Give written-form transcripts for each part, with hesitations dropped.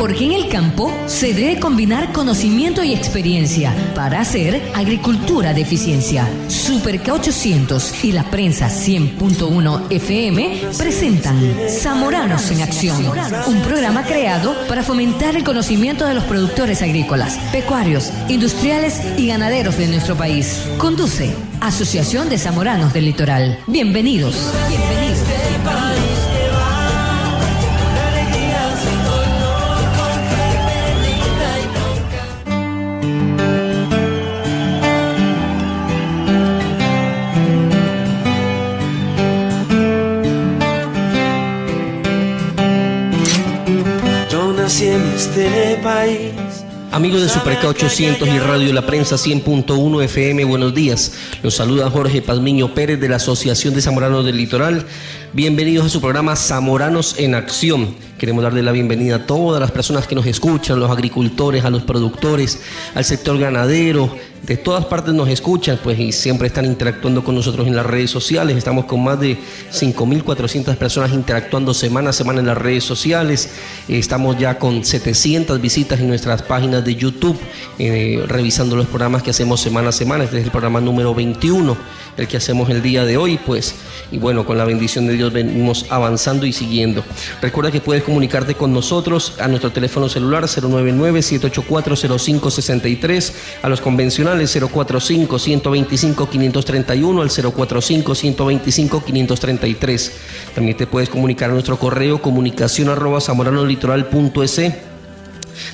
Porque en el campo se debe combinar conocimiento y experiencia para hacer agricultura de eficiencia. Super K800 y la prensa 100.1 FM presentan Zamoranos en Acción, un programa creado para fomentar el conocimiento de los productores agrícolas, pecuarios, industriales y ganaderos de nuestro país. Conduce Asociación de Zamoranos del Litoral. Bienvenidos. Bienvenidos. En este país. Amigos de Super K800 y Radio La Prensa 100.1 FM, buenos días. Los saluda Jorge Pazmiño Pérez de la Asociación de Zamoranos del Litoral. Bienvenidos a su programa Zamoranos en Acción. Queremos darle la bienvenida a todas las personas que nos escuchan, los agricultores, a los productores, al sector ganadero. De todas partes nos escuchan, pues, y siempre están interactuando con nosotros en las redes sociales. Estamos con más de 5.400 personas interactuando semana a semana en las redes sociales. Estamos ya con 700 visitas en nuestras páginas de YouTube, revisando los programas que hacemos semana a semana. Este es el programa número 21, el que hacemos el día de hoy, pues, y bueno, con la bendición de Dios venimos avanzando y siguiendo. Recuerda que puedes comunicarte con nosotros a nuestro teléfono celular 099-784-0563, a los convencionales 045-125-531, al 045-125-533. También te puedes comunicar a nuestro correo comunicación@zamoranolitoral.es.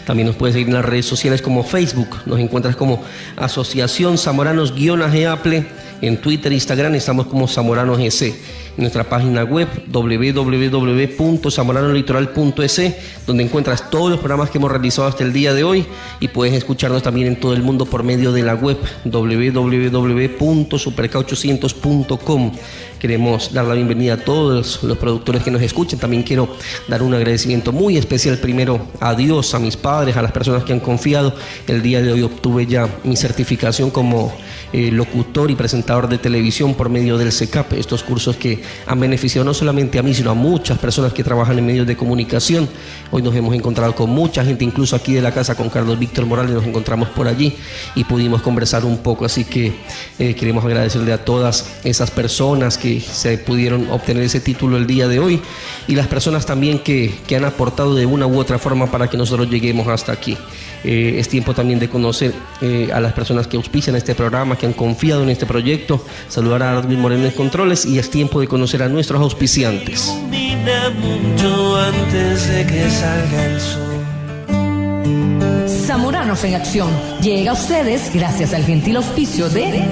También nos puedes seguir en las redes sociales como Facebook. Nos encuentras como Asociación Zamoranos-Ageaple. En Twitter e Instagram estamos como Zamoranos EC. En nuestra página web www.zamoranolitoral.es, donde encuentras todos los programas que hemos realizado hasta el día de hoy, y puedes escucharnos también en todo el mundo por medio de la web www.superk800.com. Queremos dar la bienvenida a todos los productores que nos escuchen. También quiero dar un agradecimiento muy especial primero a Dios, a mis padres, a las personas que han confiado. El día de hoy obtuve ya mi certificación como locutor y presentador de televisión por medio del CECAP. Estos cursos que han beneficiado no solamente a mí, sino a muchas personas que trabajan en medios de comunicación. Hoy nos hemos encontrado con mucha gente, incluso aquí de la casa con Carlos Víctor Morales, nos encontramos por allí y pudimos conversar un poco. Así que queremos agradecerle a todas esas personas que se pudieron obtener ese título el día de hoy, y las personas también que han aportado de una u otra forma para que nosotros lleguemos hasta aquí. Es tiempo también de conocer a las personas que auspician este programa, que han confiado en este proyecto. Saludar a Arduin Moreno en Controles, y es tiempo de conocer a nuestros auspiciantes. Mucho antes de que salga el sol. Zamoranos en Acción llega a ustedes gracias al gentil auspicio de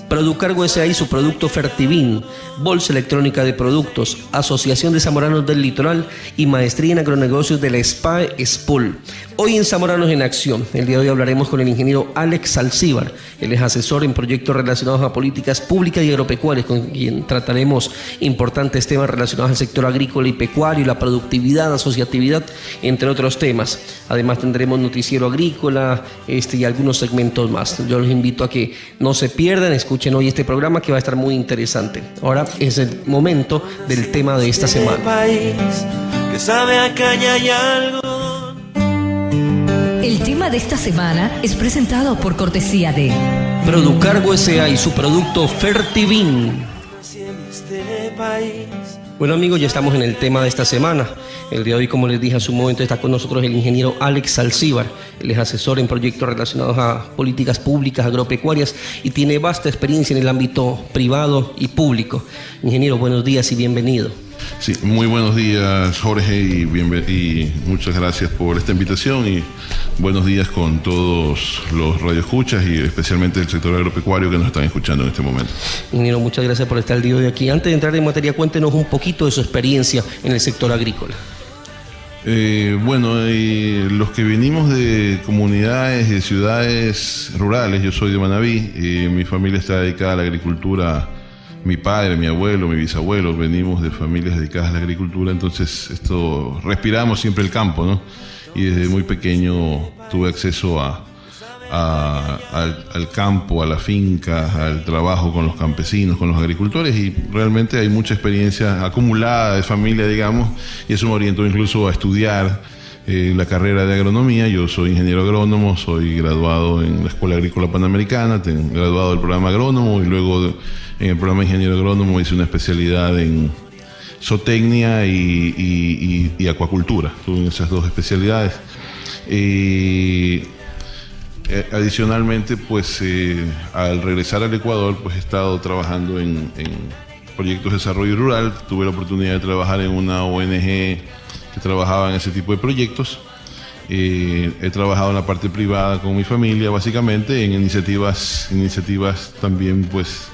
Producargo S.A. y su producto Fertivin, Bolsa Electrónica de Productos, Asociación de Zamoranos del Litoral y Maestría en Agronegocios de la SPAE SPOL. Hoy en Zamoranos en Acción, el día de hoy hablaremos con el ingeniero Alex Salcíbar. Él es asesor en proyectos relacionados a políticas públicas y agropecuarias, con quien trataremos importantes temas relacionados al sector agrícola y pecuario, la productividad, asociatividad, entre otros temas. Además tendremos noticiero agrícola y algunos segmentos más. Yo los invito a que no se pierdan, escuchen hoy este programa que va a estar muy interesante. Ahora es el momento del tema de esta semana. Que sabe a caña y algo. El tema de esta semana es presentado por cortesía de Producargo S.A. y su producto Fertivin. Bueno, amigos, ya estamos en el tema de esta semana. El día de hoy, como les dije hace un momento, está con nosotros el ingeniero Alex Salcíbar. Él es asesor en proyectos relacionados a políticas públicas agropecuarias y tiene vasta experiencia en el ámbito privado y público. Ingeniero, buenos días y bienvenido. Sí, muy buenos días, Jorge, y muchas gracias por esta invitación, y buenos días con todos los radioescuchas y especialmente el sector agropecuario que nos están escuchando en este momento. Ingeniero, muchas gracias por estar el día de hoy aquí. Antes de entrar en materia, cuéntenos un poquito de su experiencia en el sector agrícola. Los que venimos de comunidades, de ciudades rurales, yo soy de Manabí, mi familia está dedicada a la agricultura. Mi padre, mi abuelo, mi bisabuelo, venimos de familias dedicadas a la agricultura, entonces respiramos siempre el campo, ¿no? Y desde muy pequeño tuve acceso a al campo, a la finca, al trabajo con los campesinos, con los agricultores, y realmente hay mucha experiencia acumulada de familia, digamos, y eso me orientó incluso a estudiar la carrera de agronomía. Yo soy ingeniero agrónomo, soy graduado en la Escuela Agrícola Panamericana, graduado del programa agrónomo, y luego en el programa de ingeniero agrónomo hice una especialidad en zootecnia y acuacultura. Tuve esas dos especialidades. Adicionalmente, pues al regresar al Ecuador, pues he estado trabajando en proyectos de desarrollo rural. Tuve la oportunidad de trabajar en una ONG que trabajaba en ese tipo de proyectos. He trabajado en la parte privada con mi familia, básicamente, en iniciativas también, pues,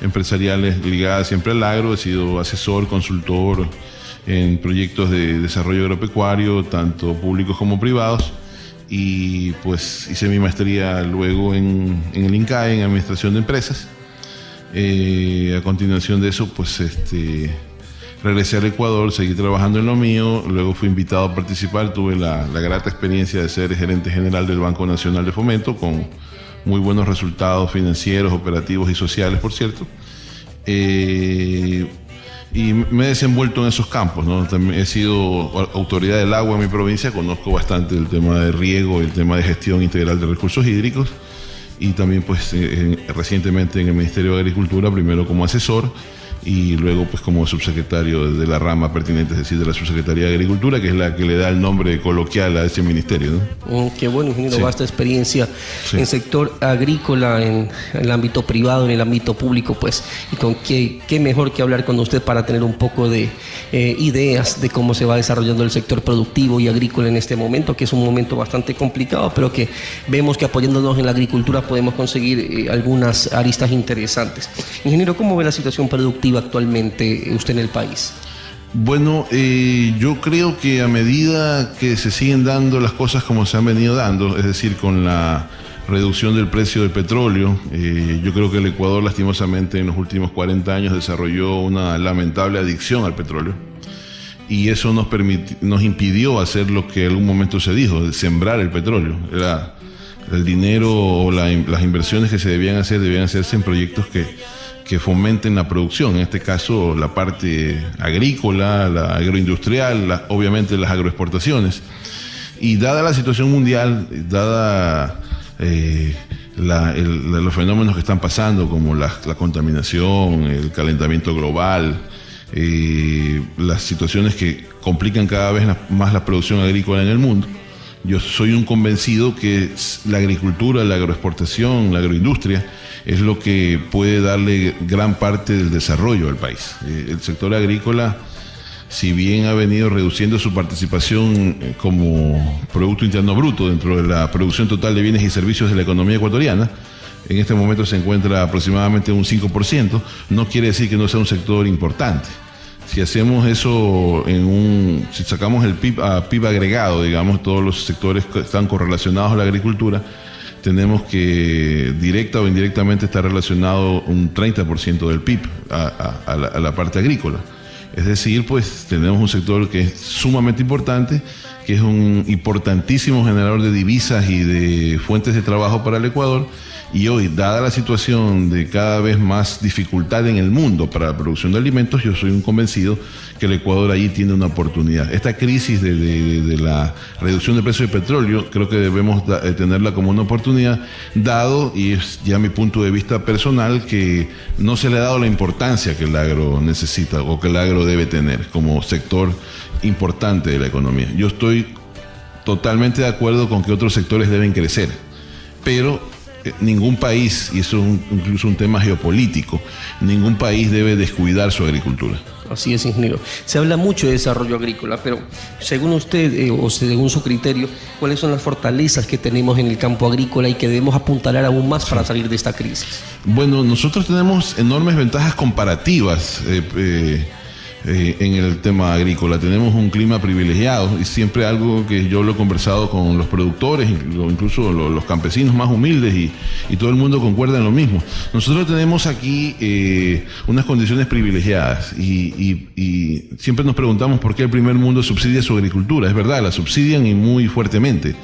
empresariales ligadas siempre al agro. He sido asesor, consultor en proyectos de desarrollo agropecuario, tanto públicos como privados. Y pues hice mi maestría luego en el INCAE, en Administración de Empresas. A continuación de eso, pues regresé al Ecuador, seguí trabajando en lo mío. Luego fui invitado a participar, tuve la grata experiencia de ser gerente general del Banco Nacional de Fomento, con muy buenos resultados financieros, operativos y sociales, por cierto. Y me he desenvuelto en esos campos, ¿no? También he sido autoridad del agua en mi provincia, conozco bastante el tema de riego, el tema de gestión integral de recursos hídricos, y también pues recientemente en el Ministerio de Agricultura, primero como asesor y luego pues como subsecretario de la rama pertinente, es decir, de la Subsecretaría de Agricultura, que es la que le da el nombre coloquial a ese ministerio, ¿no? Qué bueno, ingeniero, Sí. vasta experiencia en sector agrícola, en el ámbito privado, en el ámbito público, pues, y con qué mejor que hablar con usted para tener un poco de ideas de cómo se va desarrollando el sector productivo y agrícola en este momento, que es un momento bastante complicado, pero que vemos que apoyándonos en la agricultura podemos conseguir algunas aristas interesantes. Ingeniero, ¿cómo ve la situación productiva actualmente usted en el país? Bueno, yo creo que a medida que se siguen dando las cosas como se han venido dando, es decir, con la reducción del precio del petróleo, yo creo que el Ecuador lastimosamente en los últimos 40 años desarrolló una lamentable adicción al petróleo, y eso nos impidió hacer lo que en algún momento se dijo, de sembrar el petróleo. Era el dinero o las inversiones que se debían hacerse en proyectos que fomenten la producción, en este caso la parte agrícola, la agroindustrial, obviamente las agroexportaciones. Y dada la situación mundial, dada los fenómenos que están pasando, como la contaminación, el calentamiento global, las situaciones que complican cada vez más la producción agrícola en el mundo, yo soy un convencido que la agricultura, la agroexportación, la agroindustria es lo que puede darle gran parte del desarrollo al país. El sector agrícola, si bien ha venido reduciendo su participación como Producto Interno Bruto dentro de la producción total de bienes y servicios de la economía ecuatoriana, en este momento se encuentra aproximadamente un 5%, no quiere decir que no sea un sector importante. Si hacemos eso si sacamos el PIB agregado, digamos, todos los sectores que están correlacionados a la agricultura, tenemos que directa o indirectamente está relacionado un 30% del PIB a la parte agrícola. Es decir, pues tenemos un sector que es sumamente importante, que es un importantísimo generador de divisas y de fuentes de trabajo para el Ecuador. Y hoy, dada la situación de cada vez más dificultad en el mundo para la producción de alimentos, yo soy un convencido que el Ecuador allí tiene una oportunidad. Esta crisis de la reducción del precio del petróleo, creo que debemos tenerla como una oportunidad, dado, y es ya mi punto de vista personal, que no se le ha dado la importancia que el agro necesita o que el agro debe tener como sector importante de la economía. Yo estoy totalmente de acuerdo con que otros sectores deben crecer, pero ningún país, y eso es incluso un tema geopolítico, ningún país debe descuidar su agricultura. Así es, ingeniero. Se habla mucho de desarrollo agrícola, pero según usted o según su criterio, ¿cuáles son las fortalezas que tenemos en el campo agrícola y que debemos apuntalar aún más para salir de esta crisis? Bueno, nosotros tenemos enormes ventajas comparativas en el tema agrícola. Tenemos un clima privilegiado, y siempre algo que yo lo he conversado con los productores, incluso los campesinos más humildes, y todo el mundo concuerda en lo mismo. Nosotros tenemos aquí unas condiciones privilegiadas, y siempre nos preguntamos por qué el primer mundo subsidia su agricultura. Es verdad, la subsidian y muy fuertemente,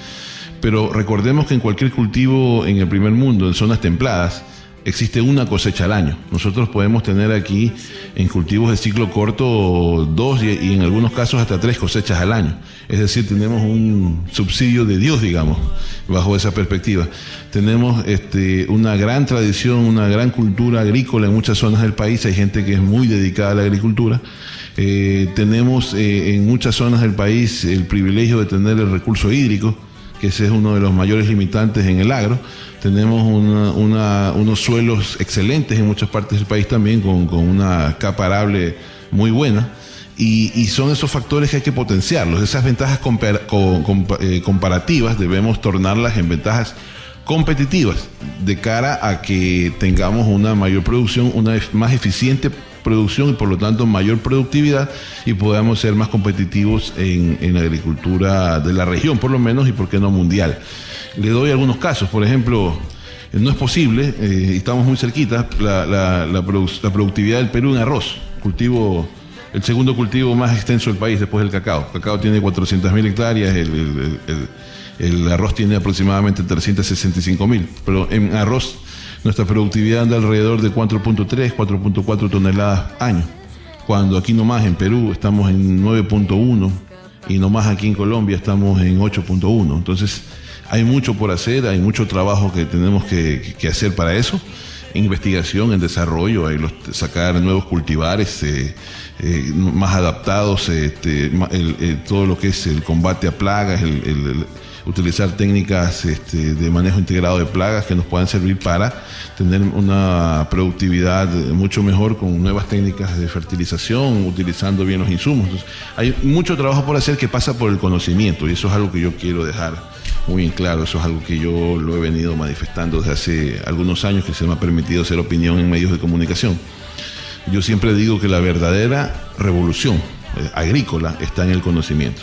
Pero recordemos que en cualquier cultivo en el primer mundo, en zonas templadas, existe una cosecha al año. Nosotros podemos tener aquí en cultivos de ciclo corto 2 y en algunos casos hasta 3 cosechas al año. Es decir, tenemos un subsidio de Dios, digamos, bajo esa perspectiva. Tenemos una gran tradición, una gran cultura agrícola en muchas zonas del país. Hay gente que es muy dedicada a la agricultura. Tenemos en muchas zonas del país el privilegio de tener el recurso hídrico, que ese es uno de los mayores limitantes en el agro. Tenemos unos suelos excelentes en muchas partes del país también, con una capa arable muy buena, y son esos factores que hay que potenciarlos. Esas ventajas comparativas debemos tornarlas en ventajas competitivas de cara a que tengamos una mayor producción, una más eficiente producción y por lo tanto mayor productividad, y podamos ser más competitivos en la agricultura de la región por lo menos, y por qué no mundial. Le doy algunos casos. Por ejemplo, no es posible, estamos muy cerquita, la productividad del Perú en arroz, el segundo cultivo más extenso del país después del cacao. El cacao tiene 400.000 hectáreas, el arroz tiene aproximadamente 365.000, pero en arroz nuestra productividad anda alrededor de 4.3, 4.4 toneladas año, cuando aquí nomás en Perú estamos en 9.1 y nomás aquí en Colombia estamos en 8.1. Entonces hay mucho por hacer, hay mucho trabajo que tenemos que hacer para eso, en investigación, en desarrollo, sacar nuevos cultivares más adaptados, todo lo que es el combate a plagas, utilizar técnicas de manejo integrado de plagas que nos puedan servir para tener una productividad mucho mejor con nuevas técnicas de fertilización, utilizando bien los insumos. Entonces, hay mucho trabajo por hacer que pasa por el conocimiento, y eso es algo que yo quiero dejar muy en claro. Eso es algo que yo lo he venido manifestando desde hace algunos años, que se me ha permitido hacer opinión en medios de comunicación. Yo siempre digo que la verdadera revolución agrícola está en el conocimiento,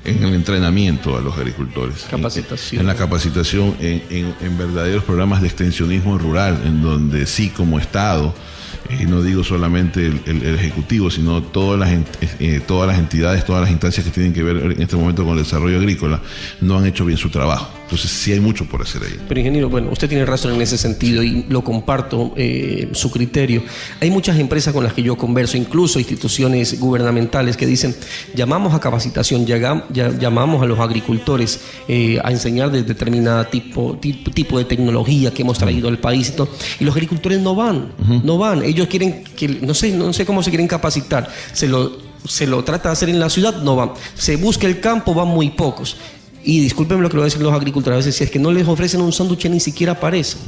en el entrenamiento a los agricultores, capacitación. En la capacitación, en verdaderos programas de extensionismo rural, en donde sí, como Estado, y no digo solamente el Ejecutivo, sino todas las entidades, todas las instancias que tienen que ver en este momento con el desarrollo agrícola, no han hecho bien su trabajo. Entonces sí hay mucho por hacer ahí. Pero ingeniero, bueno, usted tiene razón en ese sentido y lo comparto, su criterio. Hay muchas empresas con las que yo converso, incluso instituciones gubernamentales, que dicen: llamamos a capacitación, llamamos a los agricultores a enseñar de determinado tipo de tecnología que hemos traído al país y los agricultores no van. Ellos quieren que, no sé cómo se quieren capacitar, se lo trata de hacer en la ciudad, no van. Se busca el campo, van muy pocos. Y discúlpenme lo que lo dicen los agricultores, a veces, si es que no les ofrecen un sándwich ni siquiera aparecen.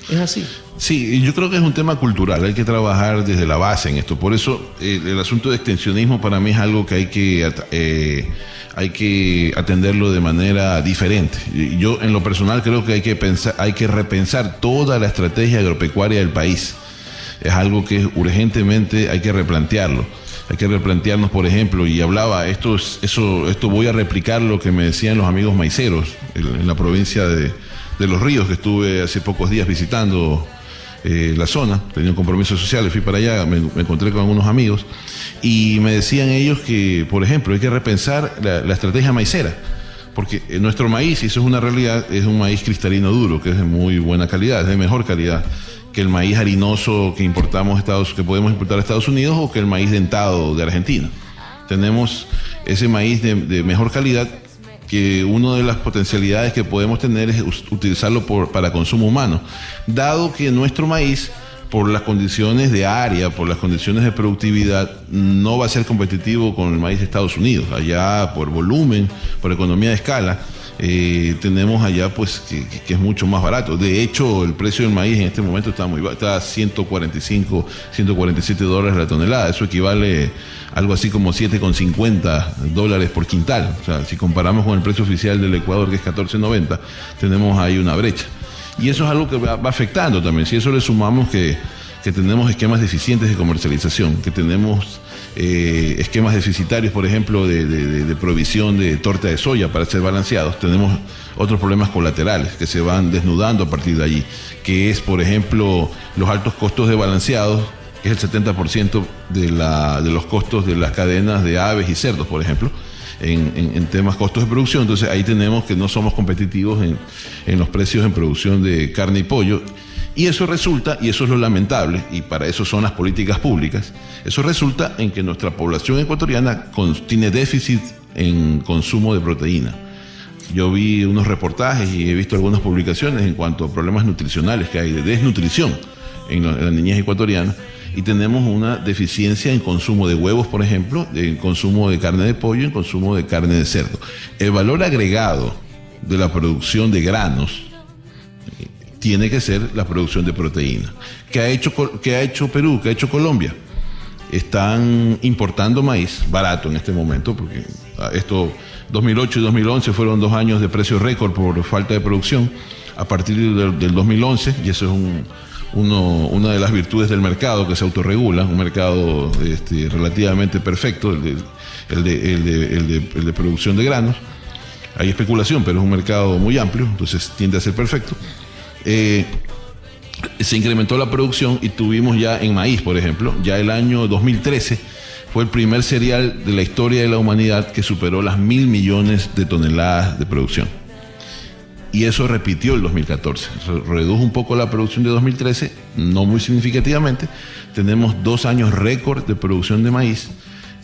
Es así. Sí, yo creo que es un tema cultural, hay que trabajar desde la base en esto. Por eso el asunto de extensionismo para mí es algo que hay que atenderlo de manera diferente. Yo en lo personal creo que hay que repensar toda la estrategia agropecuaria del país. Es algo que urgentemente hay que replantearlo. Hay que replantearnos, por ejemplo, y hablaba, esto voy a replicar lo que me decían los amigos maiceros en la provincia de Los Ríos, que estuve hace pocos días visitando la zona. Tenía un compromiso social, fui para allá, me encontré con algunos amigos, y me decían ellos que, por ejemplo, hay que repensar la estrategia maicera, porque nuestro maíz, y eso es una realidad, es un maíz cristalino duro, que es de muy buena calidad, es de mejor calidad que el maíz harinoso que podemos importar a Estados Unidos, o que el maíz dentado de Argentina. Tenemos ese maíz de mejor calidad, que una de las potencialidades que podemos tener es utilizarlo para consumo humano, dado que nuestro maíz, por las condiciones de área, por las condiciones de productividad, no va a ser competitivo con el maíz de Estados Unidos. Allá, por volumen, por economía de escala, tenemos allá pues que es mucho más barato. De hecho, el precio del maíz en este momento está a $145, $147 la tonelada. Eso equivale a algo así como $7.50 por quintal. O sea, si comparamos con el precio oficial del Ecuador, que es $14.90, tenemos ahí una brecha. Y eso es algo que va afectando también. Si eso le sumamos que tenemos esquemas deficientes de comercialización, que tenemos esquemas deficitarios, por ejemplo, de provisión de torta de soya para ser balanceados, tenemos otros problemas colaterales que se van desnudando a partir de allí, que es, por ejemplo, los altos costos de balanceados, que es el 70% de los costos de las cadenas de aves y cerdos, por ejemplo. en temas costos de producción. Entonces ahí tenemos que no somos competitivos en los precios en producción de carne y pollo. Y eso resulta, y eso es lo lamentable, y para eso son las políticas públicas, eso resulta en que nuestra población ecuatoriana tiene déficit en consumo de proteína. Yo vi unos reportajes y he visto algunas publicaciones en cuanto a problemas nutricionales que hay de desnutrición en la niñez ecuatoriana, y tenemos una deficiencia en consumo de huevos, por ejemplo, en consumo de carne de pollo, en consumo de carne de cerdo. El valor agregado de la producción de granos tiene que ser la producción de proteína. ¿Qué ha hecho Perú? ¿Qué ha hecho Colombia? Están importando maíz barato en este momento, porque 2008 y 2011 fueron 2 años de precio récord por falta de producción. A partir del 2011, y eso es una de las virtudes del mercado, que se autorregula, un mercado relativamente perfecto, el de producción de granos. Hay especulación, pero es un mercado muy amplio, entonces tiende a ser perfecto. Se incrementó la producción y tuvimos ya en maíz, por ejemplo, ya el año 2013 fue el primer cereal de la historia de la humanidad que superó las 1.000 millones de toneladas de producción. Y eso repitió el 2014. Redujo un poco la producción de 2013, no muy significativamente. Tenemos 2 años récord de producción de maíz.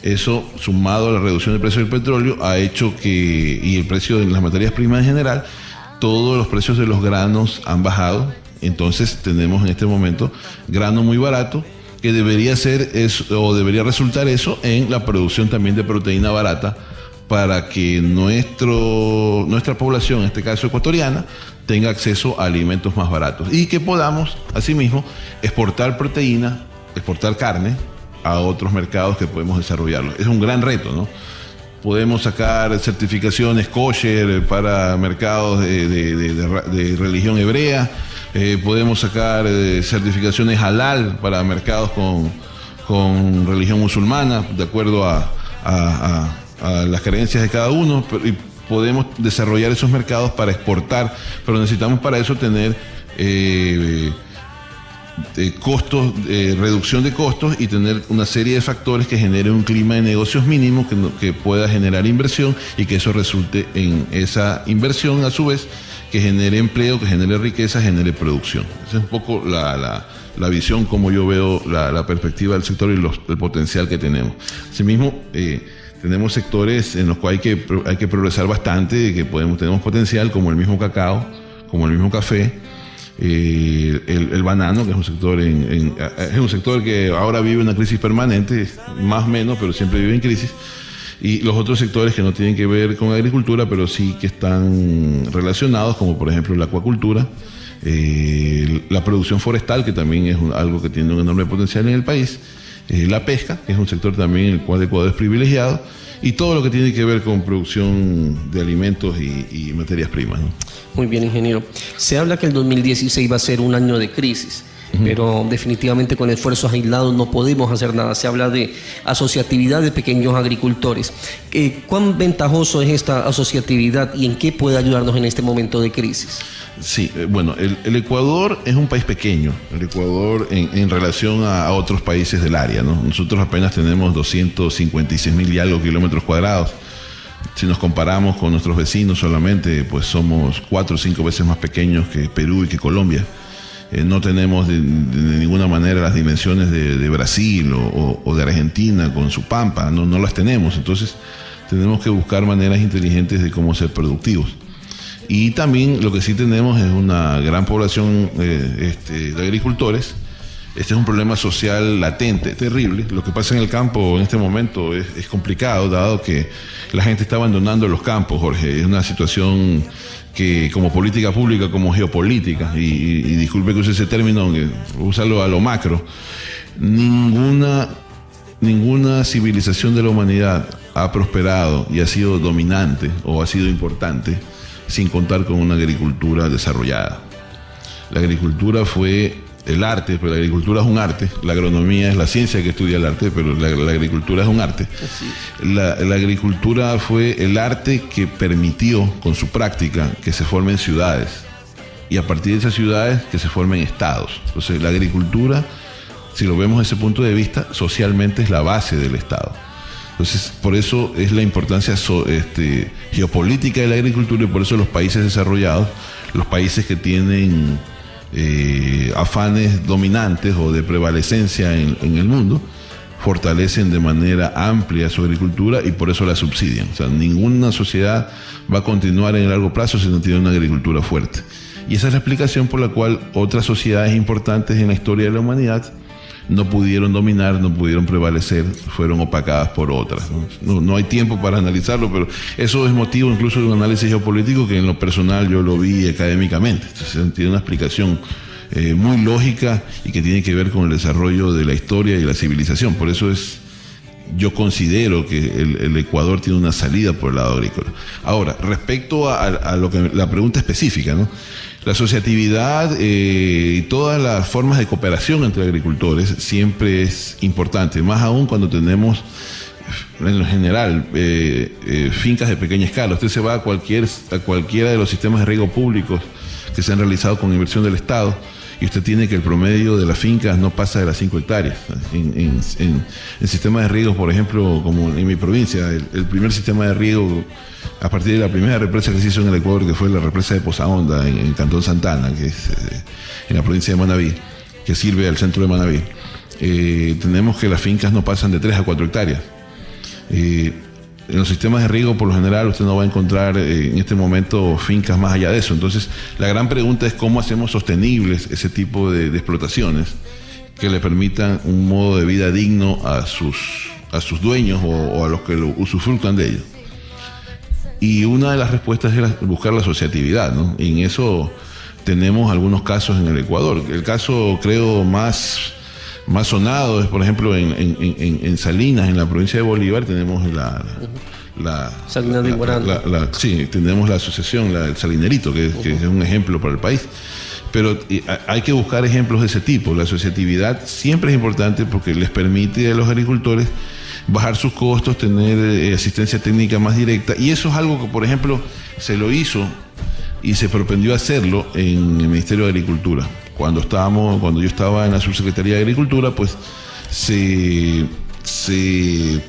Eso, sumado a la reducción del precio del petróleo, ha hecho y el precio de las materias primas en general, todos los precios de los granos han bajado. Entonces tenemos en este momento grano muy barato, que debería resultar eso en la producción también de proteína barata, para que nuestra población, en este caso ecuatoriana, tenga acceso a alimentos más baratos y que podamos asimismo exportar proteína, exportar carne a otros mercados que podemos desarrollarlo. Es un gran reto, ¿no? Podemos sacar certificaciones kosher para mercados de religión hebrea, podemos sacar certificaciones halal para mercados con religión musulmana, de acuerdo a las creencias de cada uno, y podemos desarrollar esos mercados para exportar, pero necesitamos para eso tener costos, reducción de costos, y tener una serie de factores que generen un clima de negocios mínimo que pueda generar inversión, y que eso resulte en esa inversión, a su vez, que genere empleo, que genere riqueza, genere producción. Esa es un poco la visión, como yo veo la perspectiva del sector y el potencial que tenemos. Asimismo, tenemos sectores en los cuales hay que progresar bastante, que tenemos potencial, como el mismo cacao, como el mismo café, el banano, que es un sector que ahora vive una crisis permanente, más o menos, pero siempre vive en crisis. Y los otros sectores que no tienen que ver con agricultura, pero sí que están relacionados, como por ejemplo la acuacultura, la producción forestal, que también es algo que tiene un enorme potencial en el país, la pesca, que es un sector también en el cual Ecuador es privilegiado, y todo lo que tiene que ver con producción de alimentos y materias primas, ¿no? Muy bien, ingeniero. Se habla que el 2016 va a ser un año de crisis, pero definitivamente con esfuerzos aislados no podemos hacer nada. Se habla de asociatividad de pequeños agricultores. ¿Cuán ventajoso es esta asociatividad y en qué puede ayudarnos en este momento de crisis? Sí, bueno, el Ecuador es un país pequeño. El Ecuador en relación a otros países del área, ¿no? Nosotros apenas tenemos 256.000 y algo kilómetros cuadrados. Si nos comparamos con nuestros vecinos solamente, pues somos 4 o 5 veces más pequeños que Perú y que Colombia. No tenemos de ninguna manera las dimensiones de Brasil o de Argentina con su pampa, no las tenemos. Entonces tenemos que buscar maneras inteligentes de cómo ser productivos. Y también lo que sí tenemos es una gran población de agricultores. Este es un problema social latente, terrible. Lo que pasa en el campo en este momento es complicado, dado que la gente está abandonando los campos, Jorge. Es una situación que, como política pública, como geopolítica, y disculpe que use ese término, úsalo a lo macro, ninguna civilización de la humanidad ha prosperado y ha sido dominante o ha sido importante sin contar con una agricultura desarrollada. La agricultura fue el arte, pero la agricultura es un arte. La agronomía es la ciencia que estudia el arte, pero la agricultura es un arte. La agricultura fue el arte que permitió, con su práctica, que se formen ciudades. Y a partir de esas ciudades, que se formen estados. Entonces, la agricultura, si lo vemos desde ese punto de vista, socialmente es la base del Estado. Entonces, por eso es la importancia geopolítica de la agricultura, y por eso los países desarrollados, los países que tienen afanes dominantes o de prevalecencia en el mundo, fortalecen de manera amplia su agricultura y por eso la subsidian. O sea, ninguna sociedad va a continuar en el largo plazo si no tiene una agricultura fuerte. Y esa es la explicación por la cual otras sociedades importantes en la historia de la humanidad no pudieron dominar, no pudieron prevalecer, fueron opacadas por otras. No hay tiempo para analizarlo, pero eso es motivo incluso de un análisis geopolítico que en lo personal yo lo vi académicamente. Entonces, tiene una explicación muy lógica y que tiene que ver con el desarrollo de la historia y la civilización. Por eso yo considero que el Ecuador tiene una salida por el lado agrícola. Ahora, respecto a lo que la pregunta específica, ¿no? La asociatividad y todas las formas de cooperación entre agricultores siempre es importante, más aún cuando tenemos, en lo general, fincas de pequeña escala. Usted se va a cualquiera de los sistemas de riego públicos que se han realizado con inversión del Estado, y usted tiene que el promedio de las fincas no pasa de las 5 hectáreas. En sistemas de riego, por ejemplo, como en mi provincia, el primer sistema de riego, a partir de la primera represa que se hizo en el Ecuador, que fue la represa de Poza Honda, en el Cantón Santana, que es en la provincia de Manabí, que sirve al centro de Manabí, tenemos que las fincas no pasan de 3 a 4 hectáreas. En los sistemas de riego, por lo general, usted no va a encontrar en este momento fincas más allá de eso. Entonces, la gran pregunta es cómo hacemos sostenibles ese tipo de explotaciones que le permitan un modo de vida digno a sus dueños o a los que lo usufructan de ellos. Y una de las respuestas es buscar la asociatividad, ¿no? Y en eso tenemos algunos casos en el Ecuador. El caso, creo, más sonado es, por ejemplo, en Salinas, en la provincia de Bolívar, tenemos Salinas de Iguarán. Sí, tenemos la asociación, el Salinerito, que es un ejemplo para el país. Pero hay que buscar ejemplos de ese tipo. La asociatividad siempre es importante porque les permite a los agricultores bajar sus costos, tener asistencia técnica más directa. Y eso es algo que, por ejemplo, se lo hizo y se propendió a hacerlo en el Ministerio de Agricultura. Cuando yo estaba en la Subsecretaría de Agricultura, pues se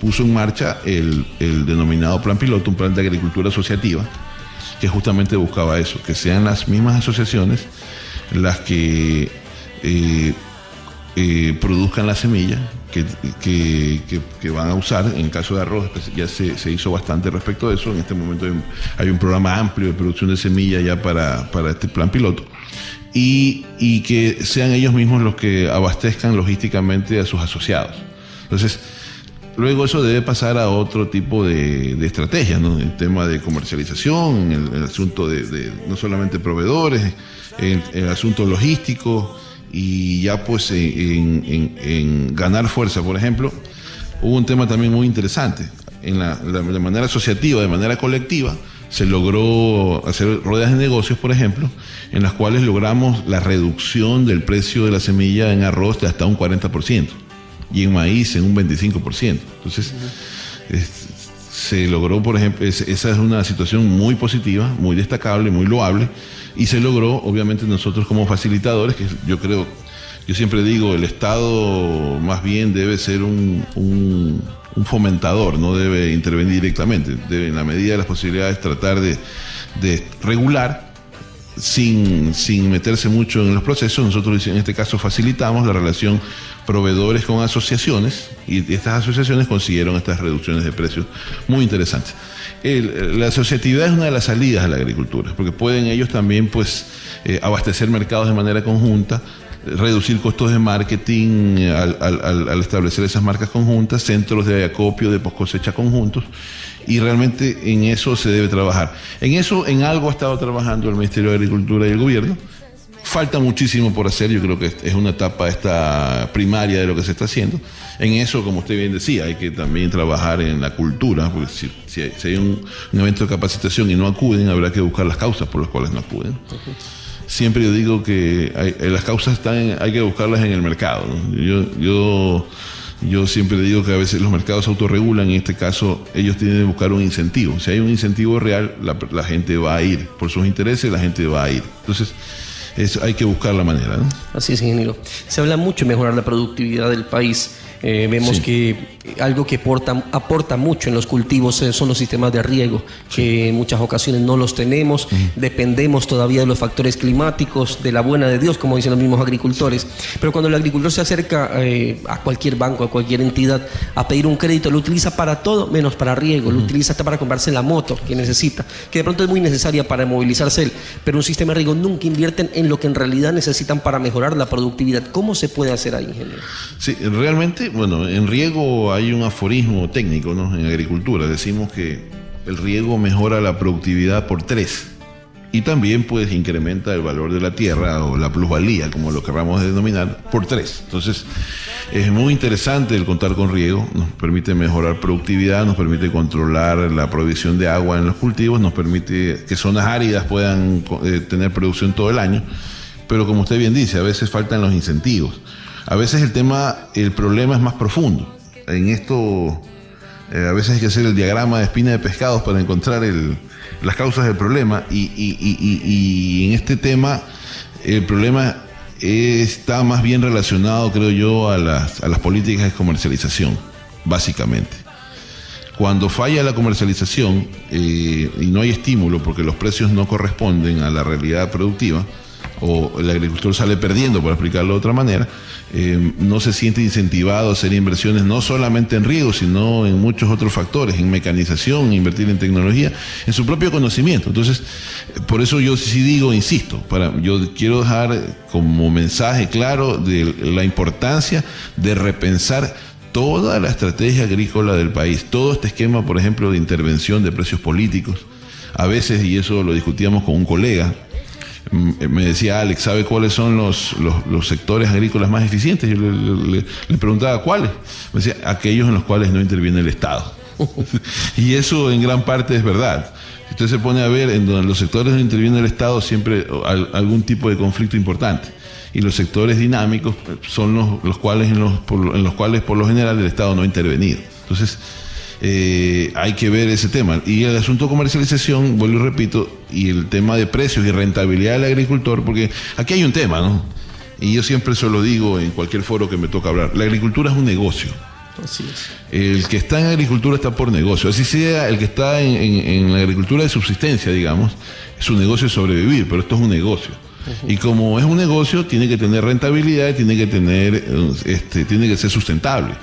puso en marcha el denominado Plan Piloto, un plan de agricultura asociativa, que justamente buscaba eso, que sean las mismas asociaciones las que produzcan la semilla que van a usar. En el caso de arroz ya se hizo bastante respecto a eso. En este momento hay un programa amplio de producción de semilla ya para este plan piloto, y que sean ellos mismos los que abastezcan logísticamente a sus asociados. Entonces, luego eso debe pasar a otro tipo de estrategias, ¿no? El tema de comercialización, el asunto de no solamente proveedores, el asunto logístico, y ya pues en ganar fuerza. Por ejemplo, hubo un tema también muy interesante. De manera asociativa, de manera colectiva, se logró hacer ruedas de negocios, por ejemplo, en las cuales logramos la reducción del precio de la semilla en arroz de hasta un 40%, y en maíz en un 25%. Entonces, se logró, por ejemplo, esa es una situación muy positiva, muy destacable, muy loable, y se logró, obviamente, nosotros como facilitadores, que yo siempre digo, el Estado más bien debe ser un fomentador, no debe intervenir directamente, debe, en la medida de las posibilidades, tratar de regular sin meterse mucho en los procesos. Nosotros en este caso facilitamos la relación proveedores con asociaciones, y estas asociaciones consiguieron estas reducciones de precios muy interesantes. La asociatividad es una de las salidas a la agricultura, porque pueden ellos también pues abastecer mercados de manera conjunta, reducir costos de marketing al establecer esas marcas conjuntas, centros de acopio, de poscosecha conjuntos, y realmente en eso se debe trabajar. En algo ha estado trabajando el Ministerio de Agricultura y el gobierno. Falta muchísimo por hacer. Yo creo que es una etapa esta primaria de lo que se está haciendo. En eso, como usted bien decía, hay que también trabajar en la cultura, porque si hay un evento de capacitación y no acuden, habrá que buscar las causas por las cuales no acuden. Okay. Siempre yo digo que las causas hay que buscarlas en el mercado, ¿no? Yo siempre digo que a veces los mercados se autorregulan. En este caso, ellos tienen que buscar un incentivo. Si hay un incentivo real, la gente va a ir. Por sus intereses, la gente va a ir. Entonces, hay que buscar la manera, ¿no? Así es, ingeniero. Se habla mucho de mejorar la productividad del país. Vemos que algo que aporta mucho en los cultivos son los sistemas de riego, que en muchas ocasiones no los tenemos, dependemos todavía de los factores climáticos, de la buena de Dios, como dicen los mismos agricultores. Pero cuando el agricultor se acerca a cualquier banco, a cualquier entidad, a pedir un crédito, lo utiliza para todo menos para riego, lo utiliza hasta para comprarse la moto que necesita, que de pronto es muy necesaria para movilizarse él, pero un sistema de riego nunca invierten en lo que en realidad necesitan para mejorar la productividad. ¿Cómo se puede hacer ahí, ingeniero? Sí, realmente, bueno, en riego hay un aforismo técnico, ¿no? En agricultura decimos que el riego mejora la productividad por 3 y también pues incrementa el valor de la tierra o la plusvalía, como lo queramos denominar, por 3. Entonces es muy interesante el contar con riego, nos permite mejorar productividad, nos permite controlar la provisión de agua en los cultivos, nos permite que zonas áridas puedan tener producción todo el año, pero como usted bien dice, a veces faltan los incentivos. A veces el problema es más profundo. En esto, a veces hay que hacer el diagrama de espina de pescados para encontrar las causas del problema. Y en este tema, el problema está más bien relacionado, creo yo, a las políticas de comercialización, básicamente. Cuando falla la comercialización y no hay estímulo porque los precios no corresponden a la realidad productiva, o el agricultor sale perdiendo, por explicarlo de otra manera, no se siente incentivado a hacer inversiones no solamente en riego, sino en muchos otros factores, en mecanización, invertir en tecnología, en su propio conocimiento. Entonces, por eso yo sí digo, insisto, yo quiero dejar como mensaje claro de la importancia de repensar toda la estrategia agrícola del país, todo este esquema, por ejemplo, de intervención de precios políticos. A veces, y eso lo discutíamos con un colega, me decía: Alex, ¿sabe cuáles son los sectores agrícolas más eficientes? Yo le preguntaba cuáles. Me decía: aquellos en los cuales no interviene el Estado. Y eso en gran parte es verdad. Si usted se pone a ver, en donde los sectores donde interviene el Estado siempre hay algún tipo de conflicto importante. Y los sectores dinámicos son los cuales en los cuales por lo general el Estado no ha intervenido. Entonces, hay que ver ese tema. Y el asunto comercialización, vuelvo y repito, y el tema de precios y rentabilidad del agricultor, porque aquí hay un tema, ¿no? Y yo siempre se lo digo en cualquier foro que me toca hablar: la agricultura es un negocio. Así es. El que está en agricultura está por negocio. Así sea el que está en la agricultura de subsistencia, digamos, su negocio es sobrevivir, pero esto es un negocio. Y como es un negocio, tiene que tener rentabilidad, tiene que ser sustentable.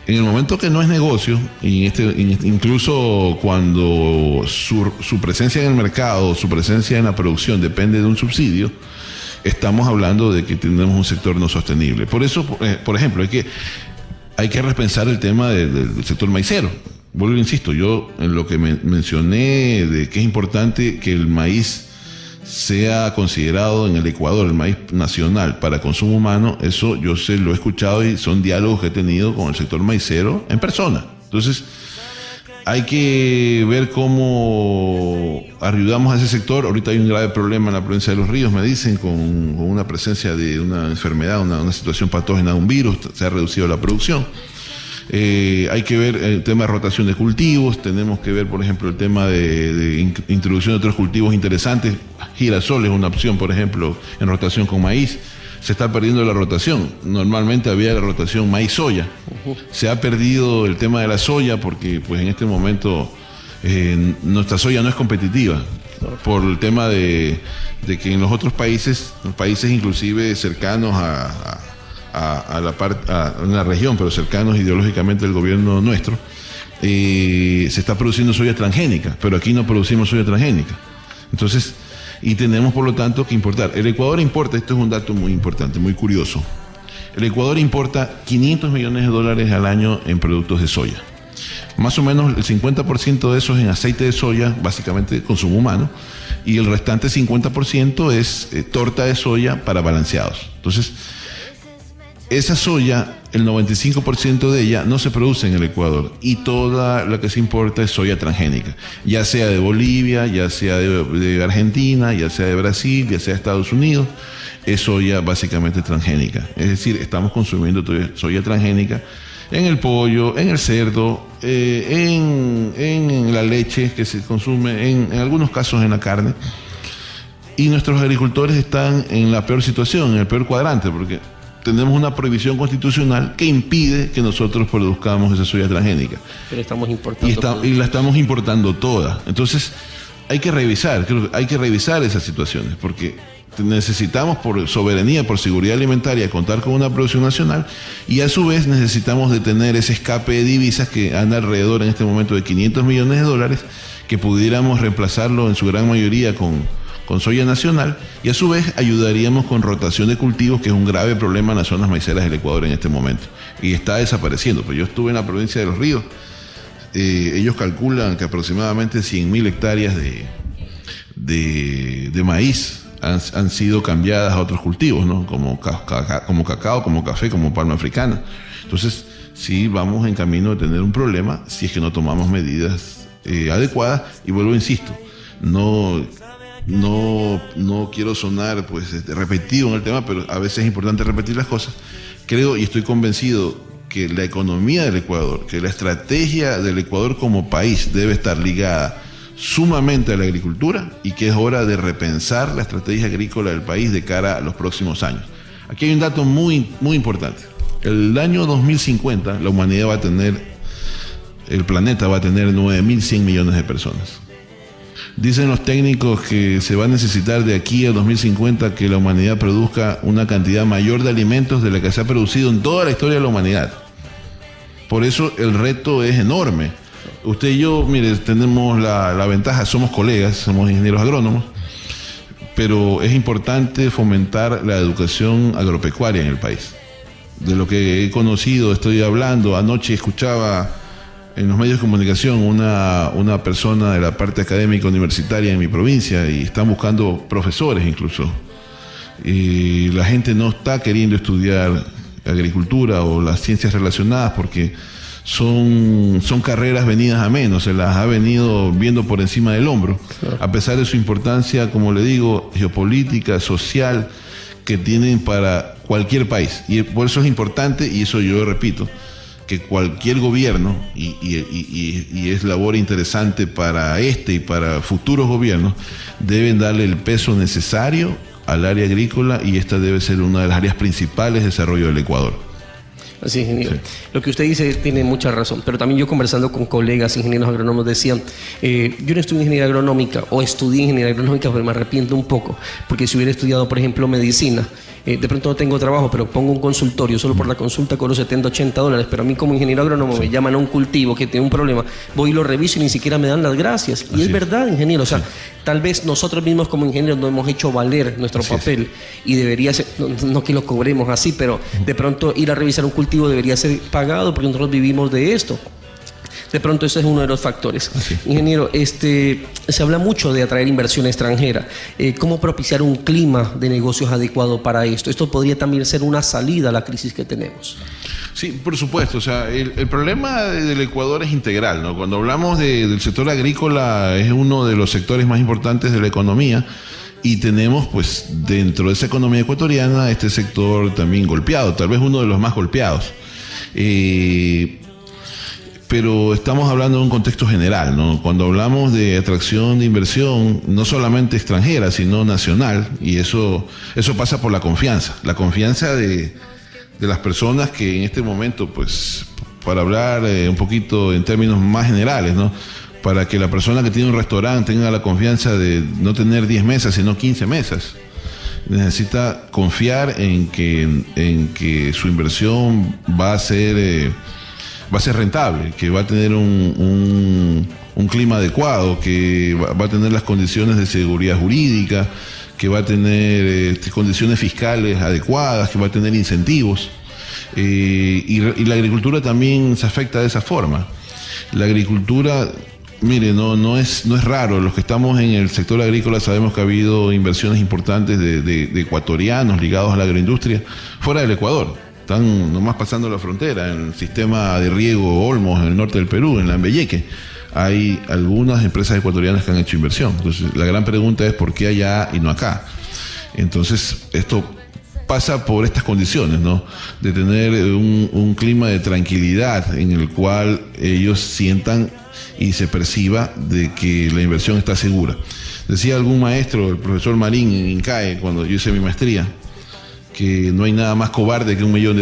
En el momento que no es negocio, incluso cuando su presencia en el mercado, su presencia en la producción depende de un subsidio, estamos hablando de que tenemos un sector no sostenible. Por eso, por ejemplo, hay que repensar el tema del sector maicero. Vuelvo, insisto, yo en lo que mencioné de que es importante que el maíz sea considerado en el Ecuador el maíz nacional para consumo humano, eso yo lo he escuchado y son diálogos que he tenido con el sector maicero en persona. Entonces, hay que ver cómo ayudamos a ese sector. Ahorita hay un grave problema en la provincia de Los Ríos, me dicen, con una presencia de una enfermedad, una situación patógena de un virus, se ha reducido la producción. Hay que ver el tema de rotación de cultivos, tenemos que ver, por ejemplo, el tema de introducción de otros cultivos interesantes. Girasol es una opción, por ejemplo, en rotación con maíz. Se está perdiendo la rotación. Normalmente había la rotación maíz-soya. Se ha perdido el tema de la soya porque pues en este momento nuestra soya no es competitiva por el tema de que en los otros países inclusive cercanos a la región, pero cercanos ideológicamente al gobierno nuestro, se está produciendo soya transgénica, pero aquí no producimos soya transgénica. Entonces, y tenemos por lo tanto que importar. El Ecuador importa, esto es un dato muy importante, muy curioso. El Ecuador importa $500 millones al año en productos de soya. Más o menos el 50% de esos en aceite de soya, básicamente consumo humano, y el restante 50% es torta de soya para balanceados. Entonces, esa soya, el 95% de ella no se produce en el Ecuador y toda la que se importa es soya transgénica, ya sea de Bolivia, ya sea de Argentina, ya sea de Brasil, ya sea de Estados Unidos, es soya básicamente transgénica. Es decir, estamos consumiendo soya transgénica en el pollo, en el cerdo, en la leche que se consume, en algunos casos en la carne. Y nuestros agricultores están en la peor situación, en el peor cuadrante, porque tenemos una prohibición constitucional que impide que nosotros produzcamos esa soya transgénica. Pero estamos importando. Y la estamos importando toda. Entonces, hay que revisar esas situaciones, porque necesitamos por soberanía, por seguridad alimentaria, contar con una producción nacional, y a su vez necesitamos detener ese escape de divisas que anda alrededor en este momento de $500 millones, que pudiéramos reemplazarlo en su gran mayoría con soya nacional, y a su vez ayudaríamos con rotación de cultivos, que es un grave problema en las zonas maiceras del Ecuador en este momento, y está desapareciendo. Pues yo estuve en la provincia de Los Ríos, ellos calculan que aproximadamente 100.000 hectáreas de maíz han sido cambiadas a otros cultivos, ¿no? Como cacao, como café, como palma africana. Entonces, sí vamos en camino de tener un problema si es que no tomamos medidas adecuadas, y vuelvo, insisto, no quiero sonar pues repetitivo en el tema, pero a veces es importante repetir las cosas. Creo y estoy convencido que la economía del Ecuador, que la estrategia del Ecuador como país debe estar ligada sumamente a la agricultura, y que es hora de repensar la estrategia agrícola del país de cara a los próximos años. Aquí hay un dato muy, muy importante. El año 2050 la humanidad el planeta va a tener 9.100 millones de personas. Dicen los técnicos que se va a necesitar de aquí a 2050 que la humanidad produzca una cantidad mayor de alimentos de la que se ha producido en toda la historia de la humanidad. Por eso el reto es enorme. Usted y yo, mire, tenemos la ventaja, somos colegas, somos ingenieros agrónomos, pero es importante fomentar la educación agropecuaria en el país. De lo que he conocido, estoy hablando, anoche escuchaba en los medios de comunicación una persona de la parte académica universitaria en mi provincia, y están buscando profesores incluso. Y la gente no está queriendo estudiar agricultura o las ciencias relacionadas porque son carreras venidas a menos, se las ha venido viendo por encima del hombro, claro, a pesar de su importancia, como le digo, geopolítica, social, que tienen para cualquier país. Y por eso es importante, y eso yo repito, que cualquier gobierno, y es labor interesante para este y para futuros gobiernos, deben darle el peso necesario al área agrícola, y esta debe ser una de las áreas principales de desarrollo del Ecuador. Así, ingeniero. Sí. Lo que usted dice tiene mucha razón, pero también yo, conversando con colegas ingenieros agrónomos, decían, yo no estudié ingeniería agronómica, o estudié ingeniería agronómica, pero me arrepiento un poco, porque si hubiera estudiado, por ejemplo, medicina, de pronto no tengo trabajo, pero pongo un consultorio, solo por la consulta cobro $70, $80, pero a mí como ingeniero agrónomo me llaman a un cultivo que tiene un problema, voy y lo reviso y ni siquiera me dan las gracias. Y es verdad, ingeniero, o sea, tal vez nosotros mismos como ingenieros no hemos hecho valer nuestro papel, y debería ser, no que lo cobremos así, pero de pronto ir a revisar un cultivo debería ser pagado, porque nosotros vivimos de esto. De pronto ese es uno de los factores. Así. Ingeniero, se habla mucho de atraer inversión extranjera. ¿Cómo propiciar un clima de negocios adecuado para esto? Esto podría también ser una salida a la crisis que tenemos. Sí, por supuesto. O sea, el problema del Ecuador es integral, ¿no? Cuando hablamos del sector agrícola, es uno de los sectores más importantes de la economía, y tenemos, pues, dentro de esa economía ecuatoriana, este sector también golpeado, tal vez uno de los más golpeados. Pero estamos hablando de un contexto general, ¿no? Cuando hablamos de atracción de inversión, no solamente extranjera, sino nacional, y eso pasa por la confianza de las personas que en este momento, pues, para hablar un poquito en términos más generales, ¿no? Para que la persona que tiene un restaurante tenga la confianza de no tener 10 mesas, sino 15 mesas. Necesita confiar en que su inversión va a ser rentable, que va a tener un clima adecuado, que va a tener las condiciones de seguridad jurídica, que va a tener condiciones fiscales adecuadas, que va a tener incentivos. Y la agricultura también se afecta de esa forma. La agricultura, mire, no es raro. Los que estamos en el sector agrícola sabemos que ha habido inversiones importantes de ecuatorianos ligados a la agroindustria fuera del Ecuador. Están nomás pasando la frontera, en el sistema de riego Olmos, en el norte del Perú, en Lambayeque. Hay algunas empresas ecuatorianas que han hecho inversión. Entonces, la gran pregunta es ¿por qué allá y no acá? Entonces, esto pasa por estas condiciones, ¿no? De tener un clima de tranquilidad en el cual ellos sientan y se perciba de que la inversión está segura. Decía algún maestro, el profesor Marín en INCAE, cuando yo hice mi maestría, que no hay nada más cobarde que $1 millón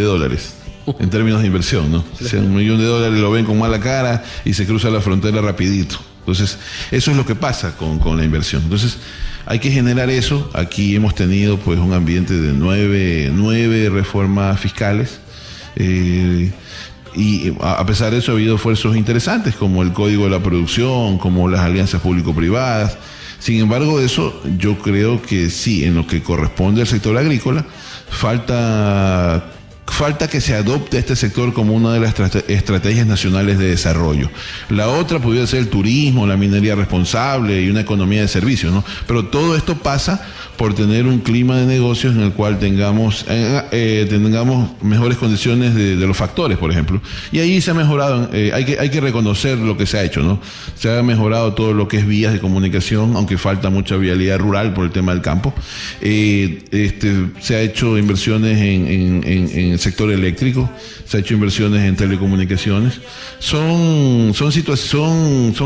en términos de inversión, ¿no? O sea, $1 millón lo ven con mala cara y se cruza la frontera rapidito. Entonces, eso es lo que pasa con la inversión. Entonces, hay que generar eso. Aquí hemos tenido pues un ambiente de nueve reformas fiscales. Y a pesar de eso ha habido esfuerzos interesantes como el Código de la Producción, como las alianzas público-privadas. Sin embargo, eso yo creo que sí, en lo que corresponde al sector agrícola, falta que se adopte este sector como una de las estrategias nacionales de desarrollo. La otra podría ser el turismo, la minería responsable y una economía de servicios, ¿no? Pero todo esto pasa por tener un clima de negocios en el cual tengamos mejores condiciones de los factores, por ejemplo. Y ahí se ha mejorado, hay que reconocer lo que se ha hecho, ¿no? Se ha mejorado todo lo que es vías de comunicación, aunque falta mucha vialidad rural por el tema del campo. Se ha hecho inversiones en el sector eléctrico, se ha hecho inversiones en telecomunicaciones. Son